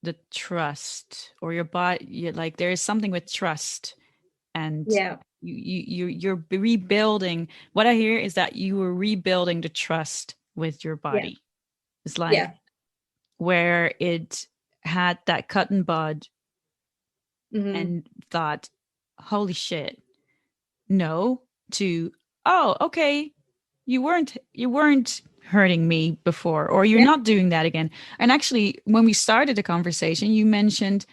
[SPEAKER 1] the trust, or your body. Like there is something with trust, and
[SPEAKER 2] yeah,
[SPEAKER 1] you're rebuilding. What I hear is that you were rebuilding the trust with your
[SPEAKER 2] yeah,
[SPEAKER 1] body. It's like
[SPEAKER 2] yeah.
[SPEAKER 1] where it had that cotton bud
[SPEAKER 2] Hmm.
[SPEAKER 1] and thought, holy shit, no, to, oh, okay, you weren't hurting me before, or you're
[SPEAKER 2] Yeah,
[SPEAKER 1] not doing that again. And actually, when we started the conversation, you mentioned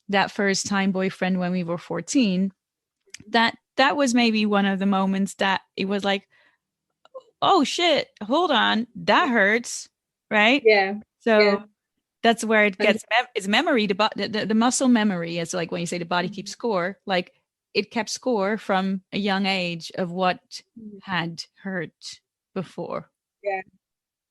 [SPEAKER 1] that first time boyfriend when we were 14, that was maybe one of the moments that it was like, oh shit, hold on, that hurts, right?
[SPEAKER 2] yeah, yeah.
[SPEAKER 1] So that's where it
[SPEAKER 2] And
[SPEAKER 1] gets it's memory, the muscle memory. Is like when you say the body keeps score, like it kept score from a young age of what had hurt before.
[SPEAKER 2] yeah,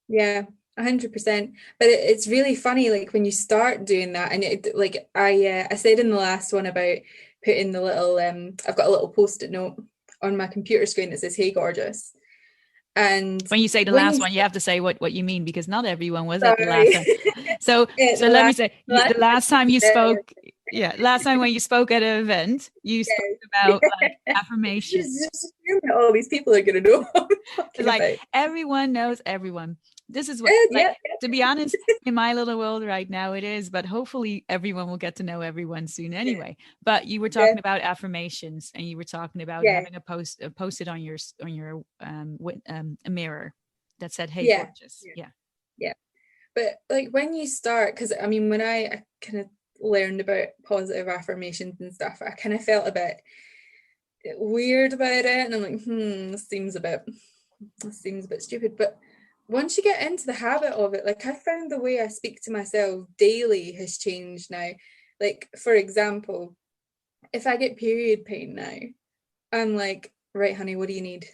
[SPEAKER 2] yeah, 100%. But it's really funny, like when you start doing that, and like I said in the last one about putting the little I've got a little post-it note on my computer screen that says "Hey, gorgeous," and
[SPEAKER 1] When you say the
[SPEAKER 2] when
[SPEAKER 1] last
[SPEAKER 2] you
[SPEAKER 1] one, you have to say what you mean, because not everyone was at the last
[SPEAKER 2] sorry,
[SPEAKER 1] time. So
[SPEAKER 2] yeah,
[SPEAKER 1] so let me say,
[SPEAKER 2] the last
[SPEAKER 1] the last time you
[SPEAKER 2] ever.
[SPEAKER 1] spoke, yeah, last time when you spoke at an event, you spoke about like affirmation.
[SPEAKER 2] Just assume that all these people are going to know what I'm
[SPEAKER 1] It's
[SPEAKER 2] talking
[SPEAKER 1] like
[SPEAKER 2] about.
[SPEAKER 1] everyone knows everyone. This is what, like,
[SPEAKER 2] Yeah,
[SPEAKER 1] to be honest, in my little world right now, it is, but hopefully everyone will get to know everyone soon
[SPEAKER 2] yeah,
[SPEAKER 1] anyway. But you were
[SPEAKER 2] yeah,
[SPEAKER 1] talking about affirmations, and you were talking about
[SPEAKER 2] yeah,
[SPEAKER 1] having a post it on your a mirror that said, "Hey,
[SPEAKER 2] yeah,
[SPEAKER 1] gorgeous." Yeah.
[SPEAKER 2] yeah. But like when you start, because I mean, when I kind of learned about positive affirmations and stuff, I kind of felt a bit weird about it, and I'm like, this seems a bit stupid. But once you get into the habit of it, like I found the way I speak to myself daily has changed now. Like, for example, if I get period pain now, I'm like, right, honey, what do you need?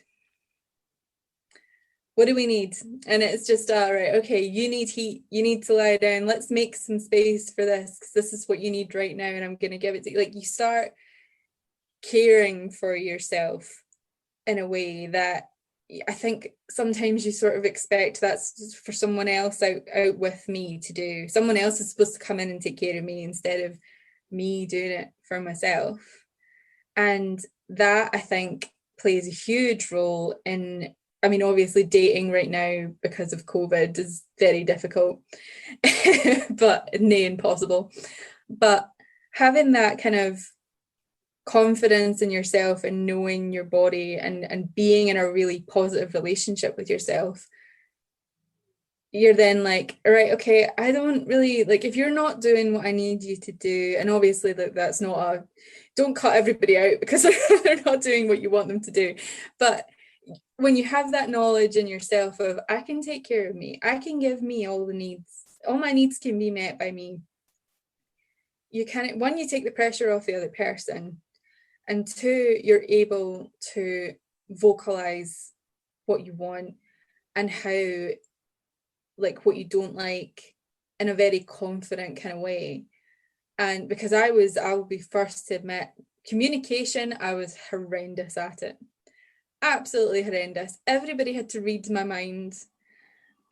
[SPEAKER 2] What do we need? And it's just, right, okay, you need heat, you need to lie down, let's make some space for this, because this is what you need right now, and I'm going to give it to you. Like, you start caring for yourself in a way that I think sometimes you sort of expect that's for someone else out with me to do. Someone else is supposed to come in and take care of me instead of me doing it for myself. And that, I think, plays a huge role in, I mean, obviously dating right now because of COVID is very difficult, but nay, impossible. But having that kind of confidence in yourself and knowing your body and being in a really positive relationship with yourself, you're then like, all right, okay, I don't really, like, if you're not doing what I need you to do, and obviously that's not a, don't cut everybody out because they're not doing what you want them to do, but when you have that knowledge in yourself of, I can take care of me, I can give me all the needs, all my needs can be met by me, you can, one, you take the pressure off the other person, and two, you're able to vocalize what you want and how, like, what you don't like in a very confident kind of way. And because I'll be first to admit, communication, I was horrendous at it. Absolutely horrendous. Everybody had to read my mind.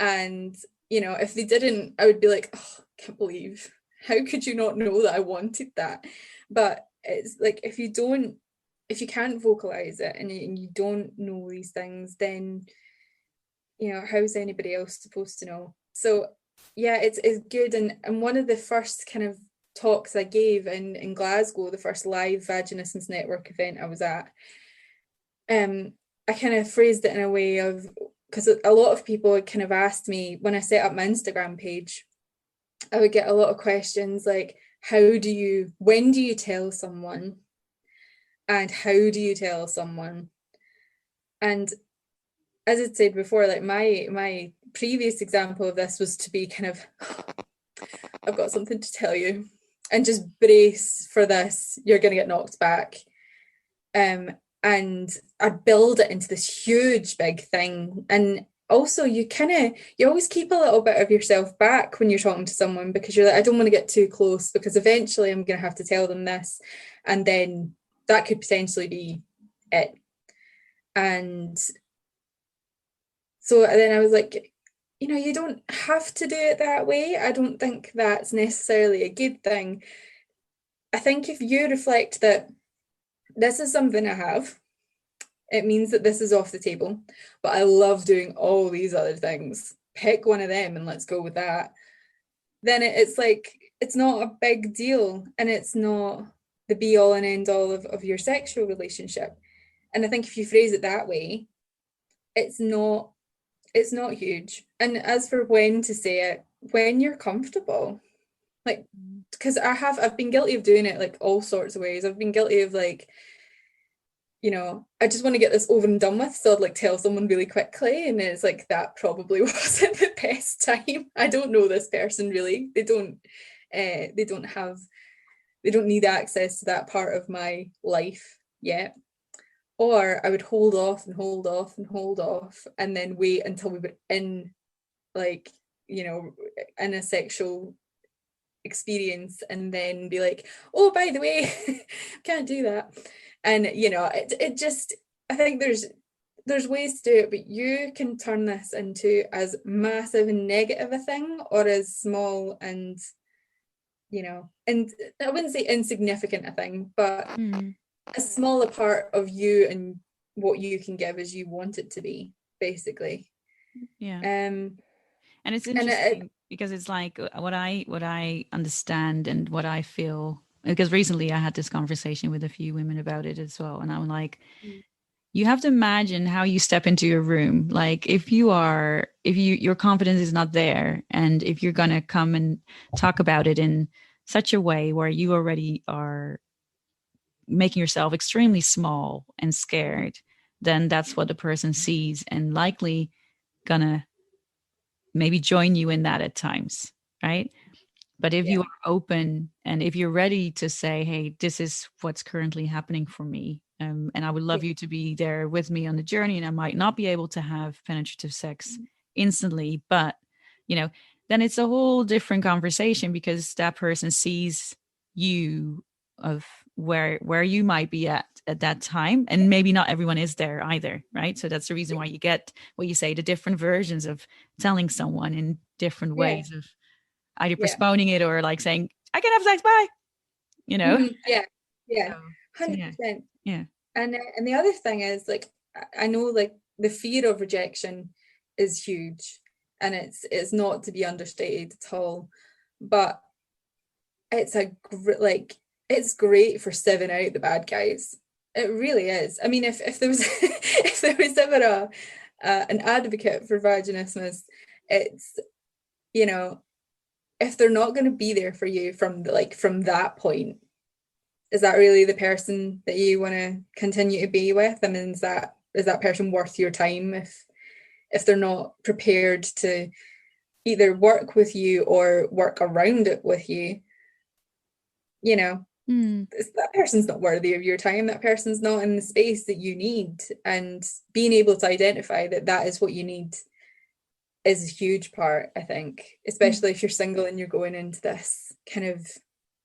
[SPEAKER 2] And, you know, if they didn't, I would be like, oh, I can't believe, how could you not know that I wanted that? But it's like, if you can't vocalize it and you don't know these things, then, you know, how's anybody else supposed to know? So yeah, it's good. And one of the first kind of talks I gave in Glasgow, the first live Vaginismus Network event I was at, I kind of phrased it in a way of, because a lot of people had kind of asked me when I set up my Instagram page, I would get a lot of questions like, when do you tell someone? And how do you tell someone? And as I said before, like my previous example of this was to be kind of, I've got something to tell you, and just brace for this, you're going to get knocked back. And I build it into this huge big thing. And also you always keep a little bit of yourself back when you're talking to someone, because you're like, I don't want to get too close because eventually I'm going to have to tell them this, and then that could potentially be it. And so then I was like, you know, you don't have to do it that way. I don't think that's necessarily a good thing. I think if you reflect that this is something I have, it means that this is off the table, but I love doing all these other things. Pick one of them and let's go with that. Then it's like, it's not a big deal, and it's not the be all and end all of your sexual relationship. And I think if you phrase it that way, it's not huge. And as for when to say it, when you're comfortable, like, because I've been guilty of doing it like all sorts of ways. I've been guilty of, like, you know, I just want to get this over and done with, so I'd like tell someone really quickly, and it's like, that probably wasn't the best time. I don't know this person really. They don't need access to that part of my life yet. Or I would hold off and hold off and hold off, and then wait until we were in, like, you know, in a sexual experience, and then be like, oh, by the way, can't do that. And, you know, it just, I think there's ways to do it, but you can turn this into as massive and negative a thing, or as small and, you know, and I wouldn't say insignificant a thing, but as small a part of you and what you can give as you want it to be, basically.
[SPEAKER 1] Yeah. And it's interesting because it's like what I understand and what I feel, because recently I had this conversation with a few women about it as well, and I'm like, you have to imagine how you step into your room. Like, if your confidence is not there, and if you're gonna come and talk about it in such a way where you already are making yourself extremely small and scared, then that's what the person sees, and likely gonna maybe join you in that at times, right? But if you
[SPEAKER 2] Yeah.
[SPEAKER 1] are open and if you're ready to say, hey, this is what's currently happening for me, and I would love
[SPEAKER 2] Yeah.
[SPEAKER 1] you to be there with me on the journey, and I might not be able to have penetrative sex instantly, but, you know, then it's a whole different conversation because that person sees you of where you might be at that time, and maybe not everyone is there either, right? So that's the reason why you get what you say, the different versions of telling someone in different
[SPEAKER 2] Yeah.
[SPEAKER 1] ways of either
[SPEAKER 2] Yeah.
[SPEAKER 1] postponing it or like saying, I can have sex, bye, you know?
[SPEAKER 2] Yeah. Yeah.
[SPEAKER 1] So, so yeah,
[SPEAKER 2] 100%.
[SPEAKER 1] yeah.
[SPEAKER 2] And the other thing is, like, I know, like, the fear of rejection is huge, and it's not to be understated at all, but it's like, it's great for sieving out the bad guys. It really is. I mean, if there was if there was ever an advocate for vaginismus, it's, you know, if they're not going to be there for you from that point, is that really the person that you want to continue to be with? I mean, is that person worth your time if they're not prepared to either work with you or work around it with you? You know,
[SPEAKER 1] Mm,
[SPEAKER 2] that person's not worthy of your time. That person's not in the space that you need. And being able to identify that that is what you need is a huge part, I think,
[SPEAKER 1] mm,
[SPEAKER 2] especially if you're single and you're going into this kind of,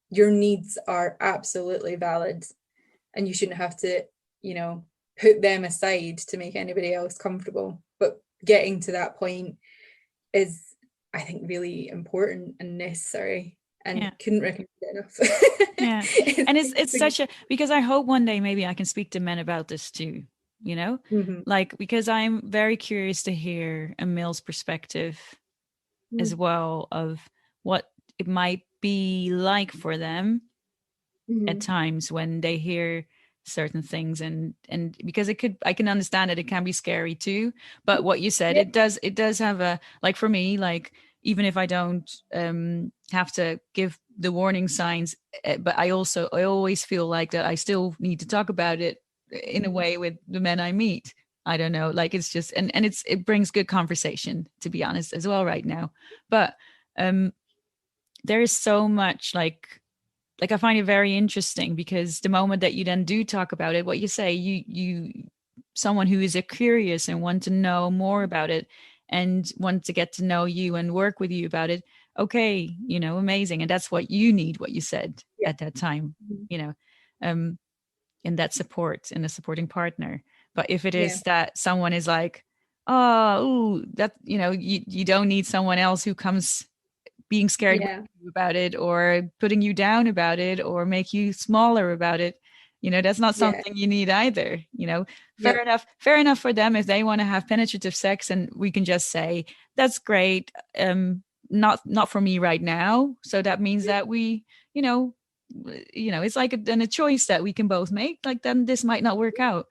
[SPEAKER 2] your needs are absolutely valid, and you shouldn't have to, you know, put them aside to make anybody else comfortable. But getting to that point is, I think, really important and necessary, and
[SPEAKER 1] yeah.
[SPEAKER 2] couldn't recommend it enough.
[SPEAKER 1] Yeah. And it's such a, because I hope one day maybe I can speak to men about this too, you know?
[SPEAKER 2] Mhm.
[SPEAKER 1] Like, because I'm very curious to hear a male's perspective as
[SPEAKER 2] Mhm.
[SPEAKER 1] well of what it might be like for them at
[SPEAKER 2] Mhm.
[SPEAKER 1] times when they hear certain things, and because it could, I can understand that it can be scary too, but what you said,
[SPEAKER 2] Yeah.
[SPEAKER 1] it does have a, like for me, like even if I don't have to give the warning signs, but I always feel like that I still need to talk about it in a
[SPEAKER 2] Mhm.
[SPEAKER 1] way with the men I meet. I don't know, like it's just, and it brings good conversation, to be honest, as well right now. But um there is so much like I find it very interesting because the moment that you then do talk about it, what you say, you someone who is a curious and want to know more about it and want to get to know you and work with you about it. Okay, amazing. And that's what you need, what you said
[SPEAKER 2] Yeah.
[SPEAKER 1] at that time,
[SPEAKER 2] Mhm.
[SPEAKER 1] you know, um, in that support and a supporting partner. But if it
[SPEAKER 2] Yeah.
[SPEAKER 1] is that someone is like, oh, ooh, that, you don't need someone else who comes being scared with
[SPEAKER 2] Yeah.
[SPEAKER 1] you about it or putting you down about it or make you smaller about it, that's not
[SPEAKER 2] Yeah.
[SPEAKER 1] something you need either.
[SPEAKER 2] Yep.
[SPEAKER 1] Fair enough for them if they want to have penetrative sex, and we can just say that's great, not for me right now. So that means that we, it's like then a choice that we can both make, like then this might not work out.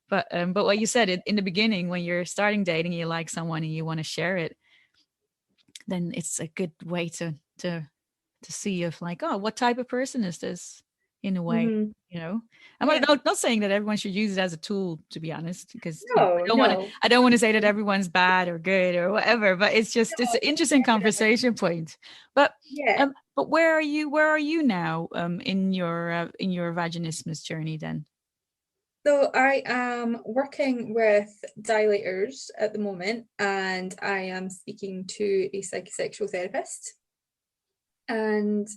[SPEAKER 1] But what you said in the beginning, when you're starting dating, you like someone and you want to share it, then it's a good way to see if like, oh, what type of person is this, in a way,
[SPEAKER 2] Mhm.
[SPEAKER 1] you know. I'm
[SPEAKER 2] Yeah.
[SPEAKER 1] not saying that everyone should use it as a tool, to be honest, because
[SPEAKER 2] No, no.
[SPEAKER 1] I don't want to say that everyone's bad or good or whatever, but it's just, it's
[SPEAKER 2] No,
[SPEAKER 1] an interesting
[SPEAKER 2] definitely.
[SPEAKER 1] conversation point. But
[SPEAKER 2] Yeah.
[SPEAKER 1] but where are you now in your vaginismus journey then?
[SPEAKER 2] So I am working with dilators at the moment, and I am speaking to a psychosexual therapist, and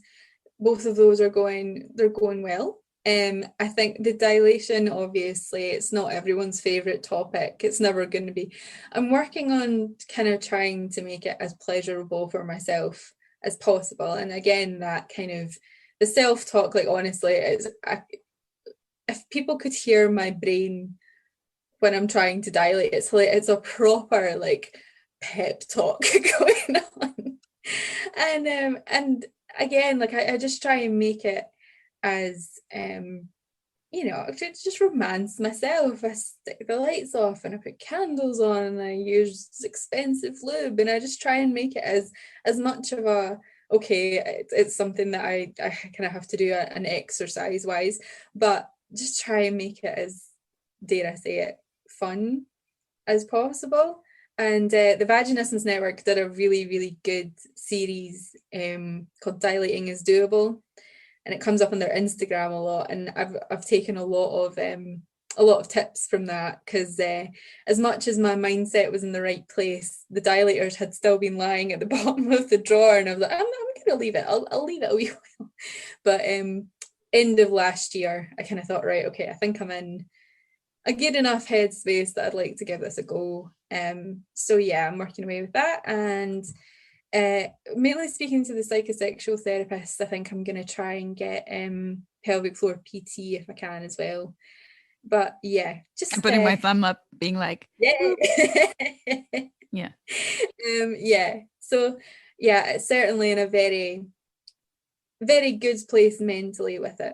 [SPEAKER 2] both of those they're going well. I think the dilation, obviously, it's not everyone's favorite topic. It's never going to be. I'm working on kind of trying to make it as pleasurable for myself as possible. And again, that kind of the self-talk, like, honestly, if people could hear my brain when I'm trying to dilate, it's a proper, like, pep talk going on. And again, like, I just try and make it as just romance myself. I stick the lights off and I put candles on and I use expensive lube, and I just try and make it as much of a, okay, it's something that I kind of have to do an exercise wise, but just try and make it as, dare I say it, fun as possible. And the Vaginismus Network did a really, really good series called Dilating is Doable, and it comes up on their Instagram a lot. And I've taken a lot of tips from that, because as much as my mindset was in the right place, the dilators had still been lying at the bottom of the drawer, and I was like, I'm gonna leave it. I'll leave it a wee while. But end of last year, I kind of thought, right, okay, I think I'm in a good enough headspace that I'd like to give this a go. So yeah, I'm working away with that, and mainly speaking to the psychosexual therapist. I think I'm going to try and get pelvic floor PT if I can as well. But yeah,
[SPEAKER 1] I'm
[SPEAKER 2] just
[SPEAKER 1] putting my thumb up, being like,
[SPEAKER 2] yeah.
[SPEAKER 1] yeah.
[SPEAKER 2] Yeah. So yeah, it's certainly in a very, very good place mentally with it.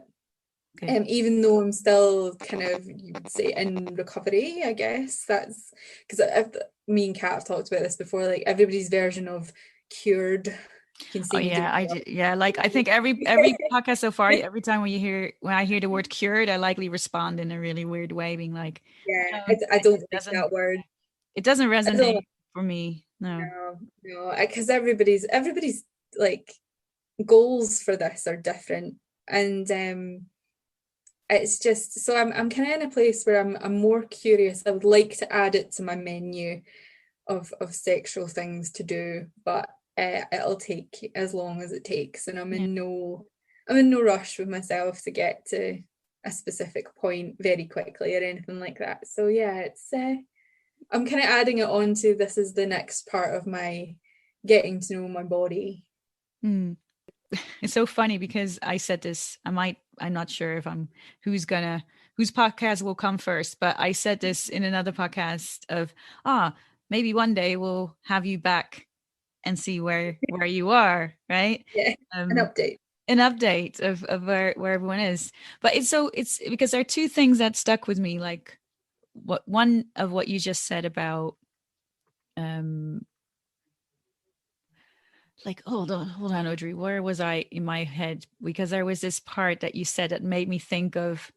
[SPEAKER 2] Even though I'm still kind of, you would say, in recovery, I guess. That's because me and Kat have talked about this before, like everybody's version of cured. You can
[SPEAKER 1] Oh
[SPEAKER 2] see me
[SPEAKER 1] yeah,
[SPEAKER 2] doing
[SPEAKER 1] I
[SPEAKER 2] that.
[SPEAKER 1] did. Yeah, like I think every podcast so far, every time when I hear the word cured, I likely respond in a really weird way, being like,
[SPEAKER 2] Yeah,
[SPEAKER 1] no,
[SPEAKER 2] I don't
[SPEAKER 1] it
[SPEAKER 2] like
[SPEAKER 1] doesn't
[SPEAKER 2] that word.
[SPEAKER 1] it doesn't
[SPEAKER 2] I don't
[SPEAKER 1] resonate for me. No.
[SPEAKER 2] know, because everybody's like goals for this are different, and it's just, so I'm kind of in a place where I'm more curious. I would like to add it to my menu of sexual things to do, but it'll take as long as it takes, and
[SPEAKER 1] Yeah.
[SPEAKER 2] I'm in no rush with myself to get to a specific point very quickly or anything like that. So yeah, it's I'm kind of adding it on to, this is the next part of my getting to know my body.
[SPEAKER 1] Hmm. It's so funny because I said this. I'm not sure if whose podcast will come first, but I said this in another podcast of, maybe one day we'll have you back and see where you are, right?
[SPEAKER 2] Yeah, an
[SPEAKER 1] Um,
[SPEAKER 2] update.
[SPEAKER 1] an update of where everyone is. But it's because there are two things that stuck with me, like what you just said about um like hold on, Audrey, where was I in my head? Because there was this part that you said that made me think of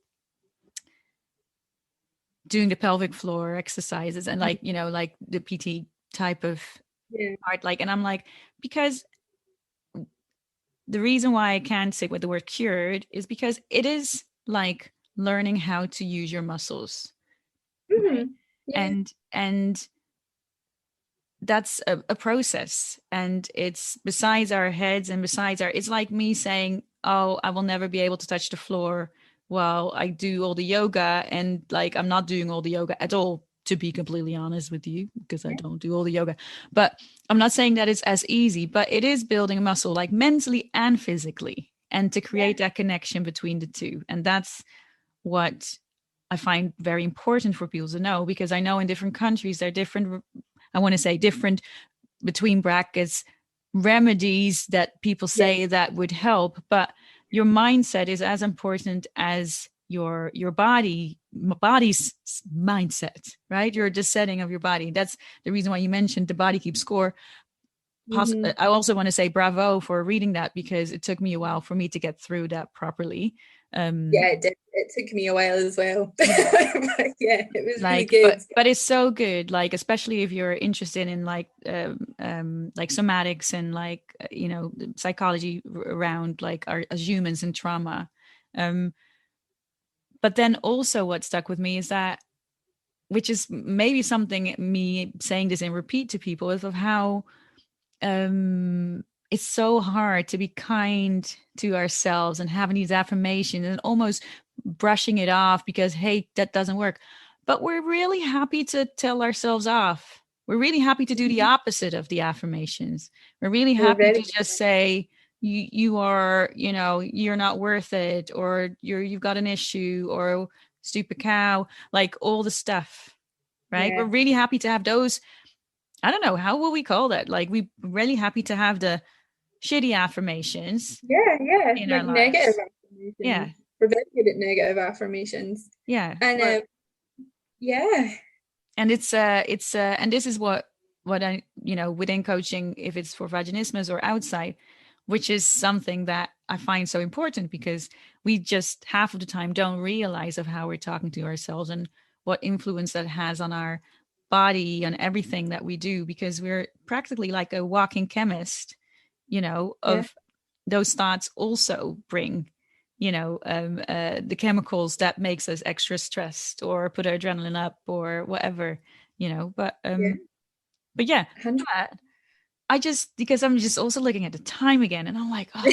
[SPEAKER 1] doing the pelvic floor exercises and like, like the PT type of
[SPEAKER 2] Yeah.
[SPEAKER 1] part, like, and I'm like, because the reason why I can't sit with the word cured is because it is like learning how to use your muscles, right?
[SPEAKER 2] Yeah.
[SPEAKER 1] And that's a process, and it's besides our heads and besides our, it's like me saying, oh, I will never be able to touch the floor while I do all the yoga, and like I'm not doing all the yoga at all, to be completely honest with you, because I
[SPEAKER 2] Yeah.
[SPEAKER 1] don't do all the yoga. But I'm not saying that it's as easy, but it is building a muscle, like mentally and physically, and to
[SPEAKER 2] Yeah.
[SPEAKER 1] create that connection between the two. And that's what I find very important for people to know, because I know in different countries there are different, I want to say different, between brackets, remedies that people
[SPEAKER 2] Yeah.
[SPEAKER 1] say that would help, but your mindset is as important as your body's mindset, right? Your the setting of your body. That's the reason why you mentioned the body keeps score.
[SPEAKER 2] Hmm.
[SPEAKER 1] I also want to say bravo for reading that, because it took me a while for me to get through that properly.
[SPEAKER 2] Yeah, it did. It took me a while as well.
[SPEAKER 1] Yeah,
[SPEAKER 2] But yeah, it was really
[SPEAKER 1] like,
[SPEAKER 2] good.
[SPEAKER 1] but it's so good, like especially if you're interested in like somatics and like psychology around like our as humans and trauma. But then also what stuck with me is that, which is maybe something me saying this in repeat to people, is of how it's so hard to be kind to ourselves and having these affirmations and almost brushing it off because, hey, that doesn't work. But we're really happy to tell ourselves off. We're really happy to do the opposite of the affirmations. We're really
[SPEAKER 2] We're
[SPEAKER 1] happy
[SPEAKER 2] very,
[SPEAKER 1] to just say, you are, you're not worth it, or you've got an issue, or stupid cow, like all the stuff, right? We're
[SPEAKER 2] yeah.
[SPEAKER 1] really happy to have those. I don't know, how will we call that? Like, we're really happy to have the shitty affirmations
[SPEAKER 2] Yeah, yeah.
[SPEAKER 1] in our
[SPEAKER 2] Like negative
[SPEAKER 1] lives.
[SPEAKER 2] affirmations.
[SPEAKER 1] Yeah.
[SPEAKER 2] We're very good at negative affirmations.
[SPEAKER 1] Yeah.
[SPEAKER 2] And
[SPEAKER 1] Well,
[SPEAKER 2] yeah.
[SPEAKER 1] and and this is what I, within coaching, if it's for vaginismus or outside, which is something that I find so important, because we just half of the time don't realize of how we're talking to ourselves and what influence that has on our body, on everything that we do, because we're practically like a walking chemist,
[SPEAKER 2] Yeah.
[SPEAKER 1] of those thoughts also bring, the chemicals that makes us extra stressed or put our adrenaline up or whatever, but
[SPEAKER 2] Yeah.
[SPEAKER 1] but yeah,
[SPEAKER 2] 100.
[SPEAKER 1] but I just, because I'm just also looking at the time again, and I'm like, oh,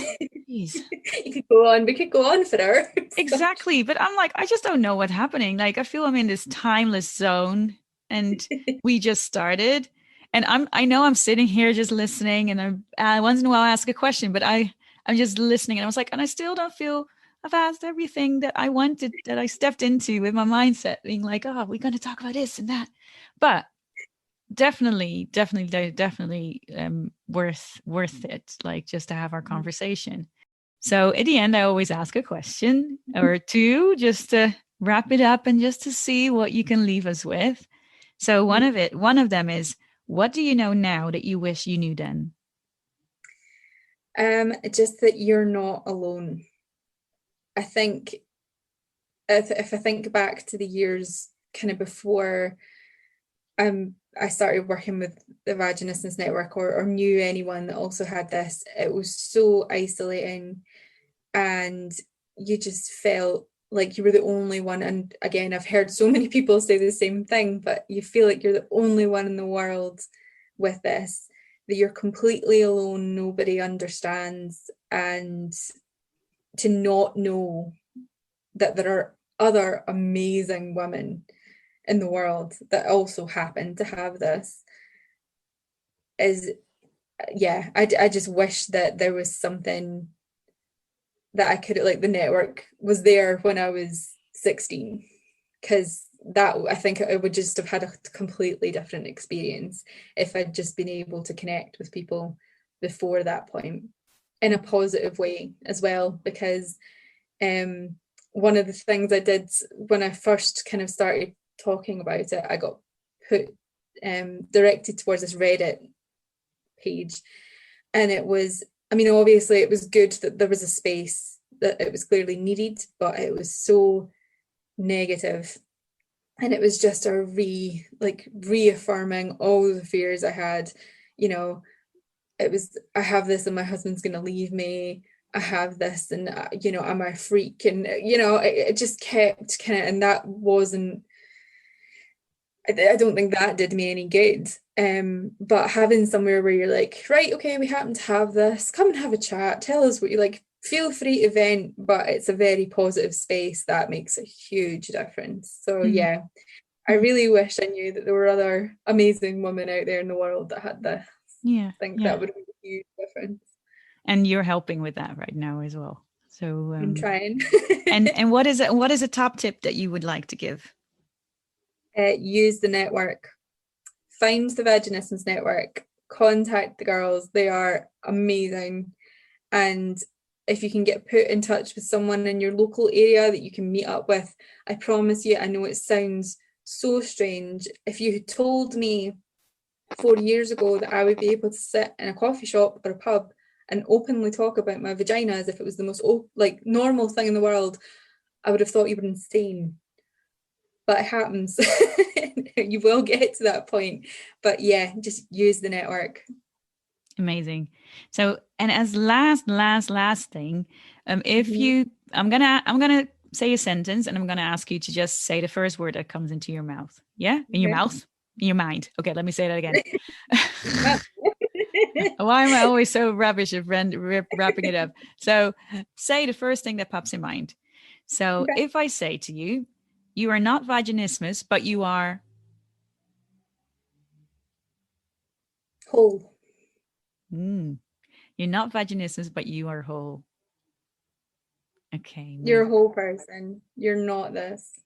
[SPEAKER 1] geez.
[SPEAKER 2] You could go on. We could go on for hours.
[SPEAKER 1] Exactly. But I'm like, I just don't know what's happening. Like, I feel I'm in this timeless zone, and we just started. And I know I'm sitting here just listening, and I once in a while ask a question, but I'm just listening. And I was like, and I still don't feel I've asked everything that I wanted, that I stepped into with my mindset, being like, oh, we're going to talk about this and that. But definitely worth it, like, just to have our conversation. So at the end, I always ask a question or two just to wrap it up and just to see what you can leave us with. So one of them is, what do you know now that you wish you knew then?
[SPEAKER 2] Just that you're not alone. I think if I think back to the years kind of before I started working with the Vaginismus Network, or knew anyone that also had this, it was so isolating, and you just felt like you were the only one. And again, I've heard so many people say the same thing, but you feel like you're the only one in the world with this, that you're completely alone, nobody understands, and to not know that there are other amazing women in the world that also happen to have this is, yeah, I just wish that there was something that I could, like, the network was there when I was 16, because that, I think I would just have had a completely different experience if I'd just been able to connect with people before that point in a positive way as well. Because one of the things I did when I first kind of started talking about it, I got put directed towards this Reddit page, and it was, I mean, obviously it was good that there was a space, that it was clearly needed, but it was so negative, and it was just a reaffirming all the fears I had. You know, it was, I have this and my husband's going to leave me, I have this, and I'm a freak, and it just kept kind of, and that wasn't, I don't think that did me any good. But having somewhere where you're like, right, okay, we happen to have this, come and have a chat, tell us what you like, feel free to vent, but it's a very positive space, that makes a huge difference. So
[SPEAKER 1] Mm.
[SPEAKER 2] yeah, I really wish I knew that there were other amazing women out there in the world that had this.
[SPEAKER 1] Yeah,
[SPEAKER 2] I think
[SPEAKER 1] yeah.
[SPEAKER 2] that would make a huge difference.
[SPEAKER 1] And you're helping with that right now as well. So,
[SPEAKER 2] I'm trying.
[SPEAKER 1] and what is it? What is a top tip that you would like to give?
[SPEAKER 2] Use the network. Find the Vaginismus Network. Contact the girls. They are amazing. And if you can get put in touch with someone in your local area that you can meet up with, I promise you, I know it sounds so strange. If you had told me 4 years ago that I would be able to sit in a coffee shop or a pub and openly talk about my vagina as if it was the most normal thing in the world, I would have thought you were insane. But it happens. You will get to that point. But yeah, just use the network.
[SPEAKER 1] Amazing. So, and as last thing, if
[SPEAKER 2] Mhm.
[SPEAKER 1] you, I'm gonna say a sentence, and I'm gonna ask you to just say the first word that comes into your mouth. Yeah, in your
[SPEAKER 2] Okay.
[SPEAKER 1] mouth, in your mind. Okay, let me say that again.
[SPEAKER 2] Well,
[SPEAKER 1] Why am I always so rubbish at wrapping it up? So, say the first thing that pops in mind. So,
[SPEAKER 2] okay.
[SPEAKER 1] if I say to you, you are not vaginismus, but you are,
[SPEAKER 2] Whole.
[SPEAKER 1] mm, you're not vaginismus, but you are whole. Okay,
[SPEAKER 2] You're
[SPEAKER 1] amazing.
[SPEAKER 2] a whole person. You're not this.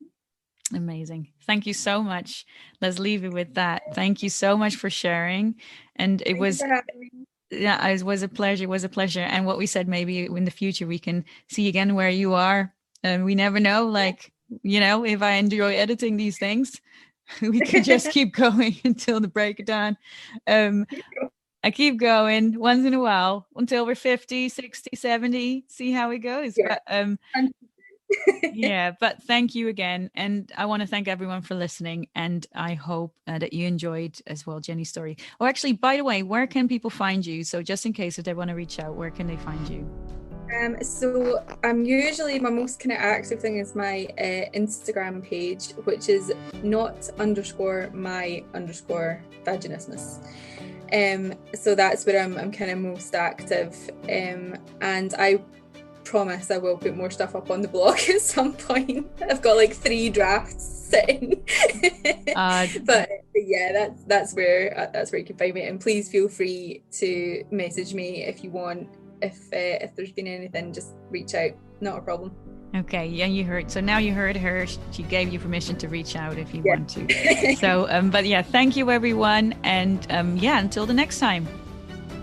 [SPEAKER 1] Amazing. Thank you so much. Let's leave it with that. Thank you so much for sharing. And it
[SPEAKER 2] Thank you
[SPEAKER 1] was,
[SPEAKER 2] for having me.
[SPEAKER 1] yeah, it was a pleasure. It was a pleasure. And what we said, maybe in the future we can see again where you are. And we never know, like, if I enjoy editing these things, we could just keep going until the break of dawn. Um, I keep going once in a while until we're 50, 60, 70, see how it goes.
[SPEAKER 2] Yeah.
[SPEAKER 1] But Yeah, but thank you again. And I want to thank everyone for listening. And I hope that you enjoyed as well Jenny's story. Oh, actually, by the way, where can people find you? So just in case if they want to reach out, where can they find you?
[SPEAKER 2] So I'm usually, my most kind of active thing is my Instagram page, which is not_my_vaginismus. So that's where I'm kind of most active. And I promise I will put more stuff up on the blog at some point. I've got like 3 drafts sitting. But yeah, that's where you can find me. And please feel free to message me if you want. If there's been anything, just reach out. Not a problem.
[SPEAKER 1] Okay, yeah, you heard. So now you heard her. She gave you permission to reach out if you want to. So, but yeah, thank you everyone, and yeah, until the next time.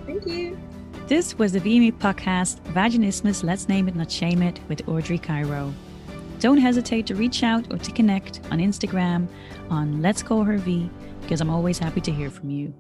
[SPEAKER 2] Thank you.
[SPEAKER 1] This was the VME podcast, Vaginismus, Let's Name It, Not Shame It, with Audrey Cairo. Don't hesitate to reach out or to connect on Instagram on Let's Call Her V, because I'm always happy to hear from you.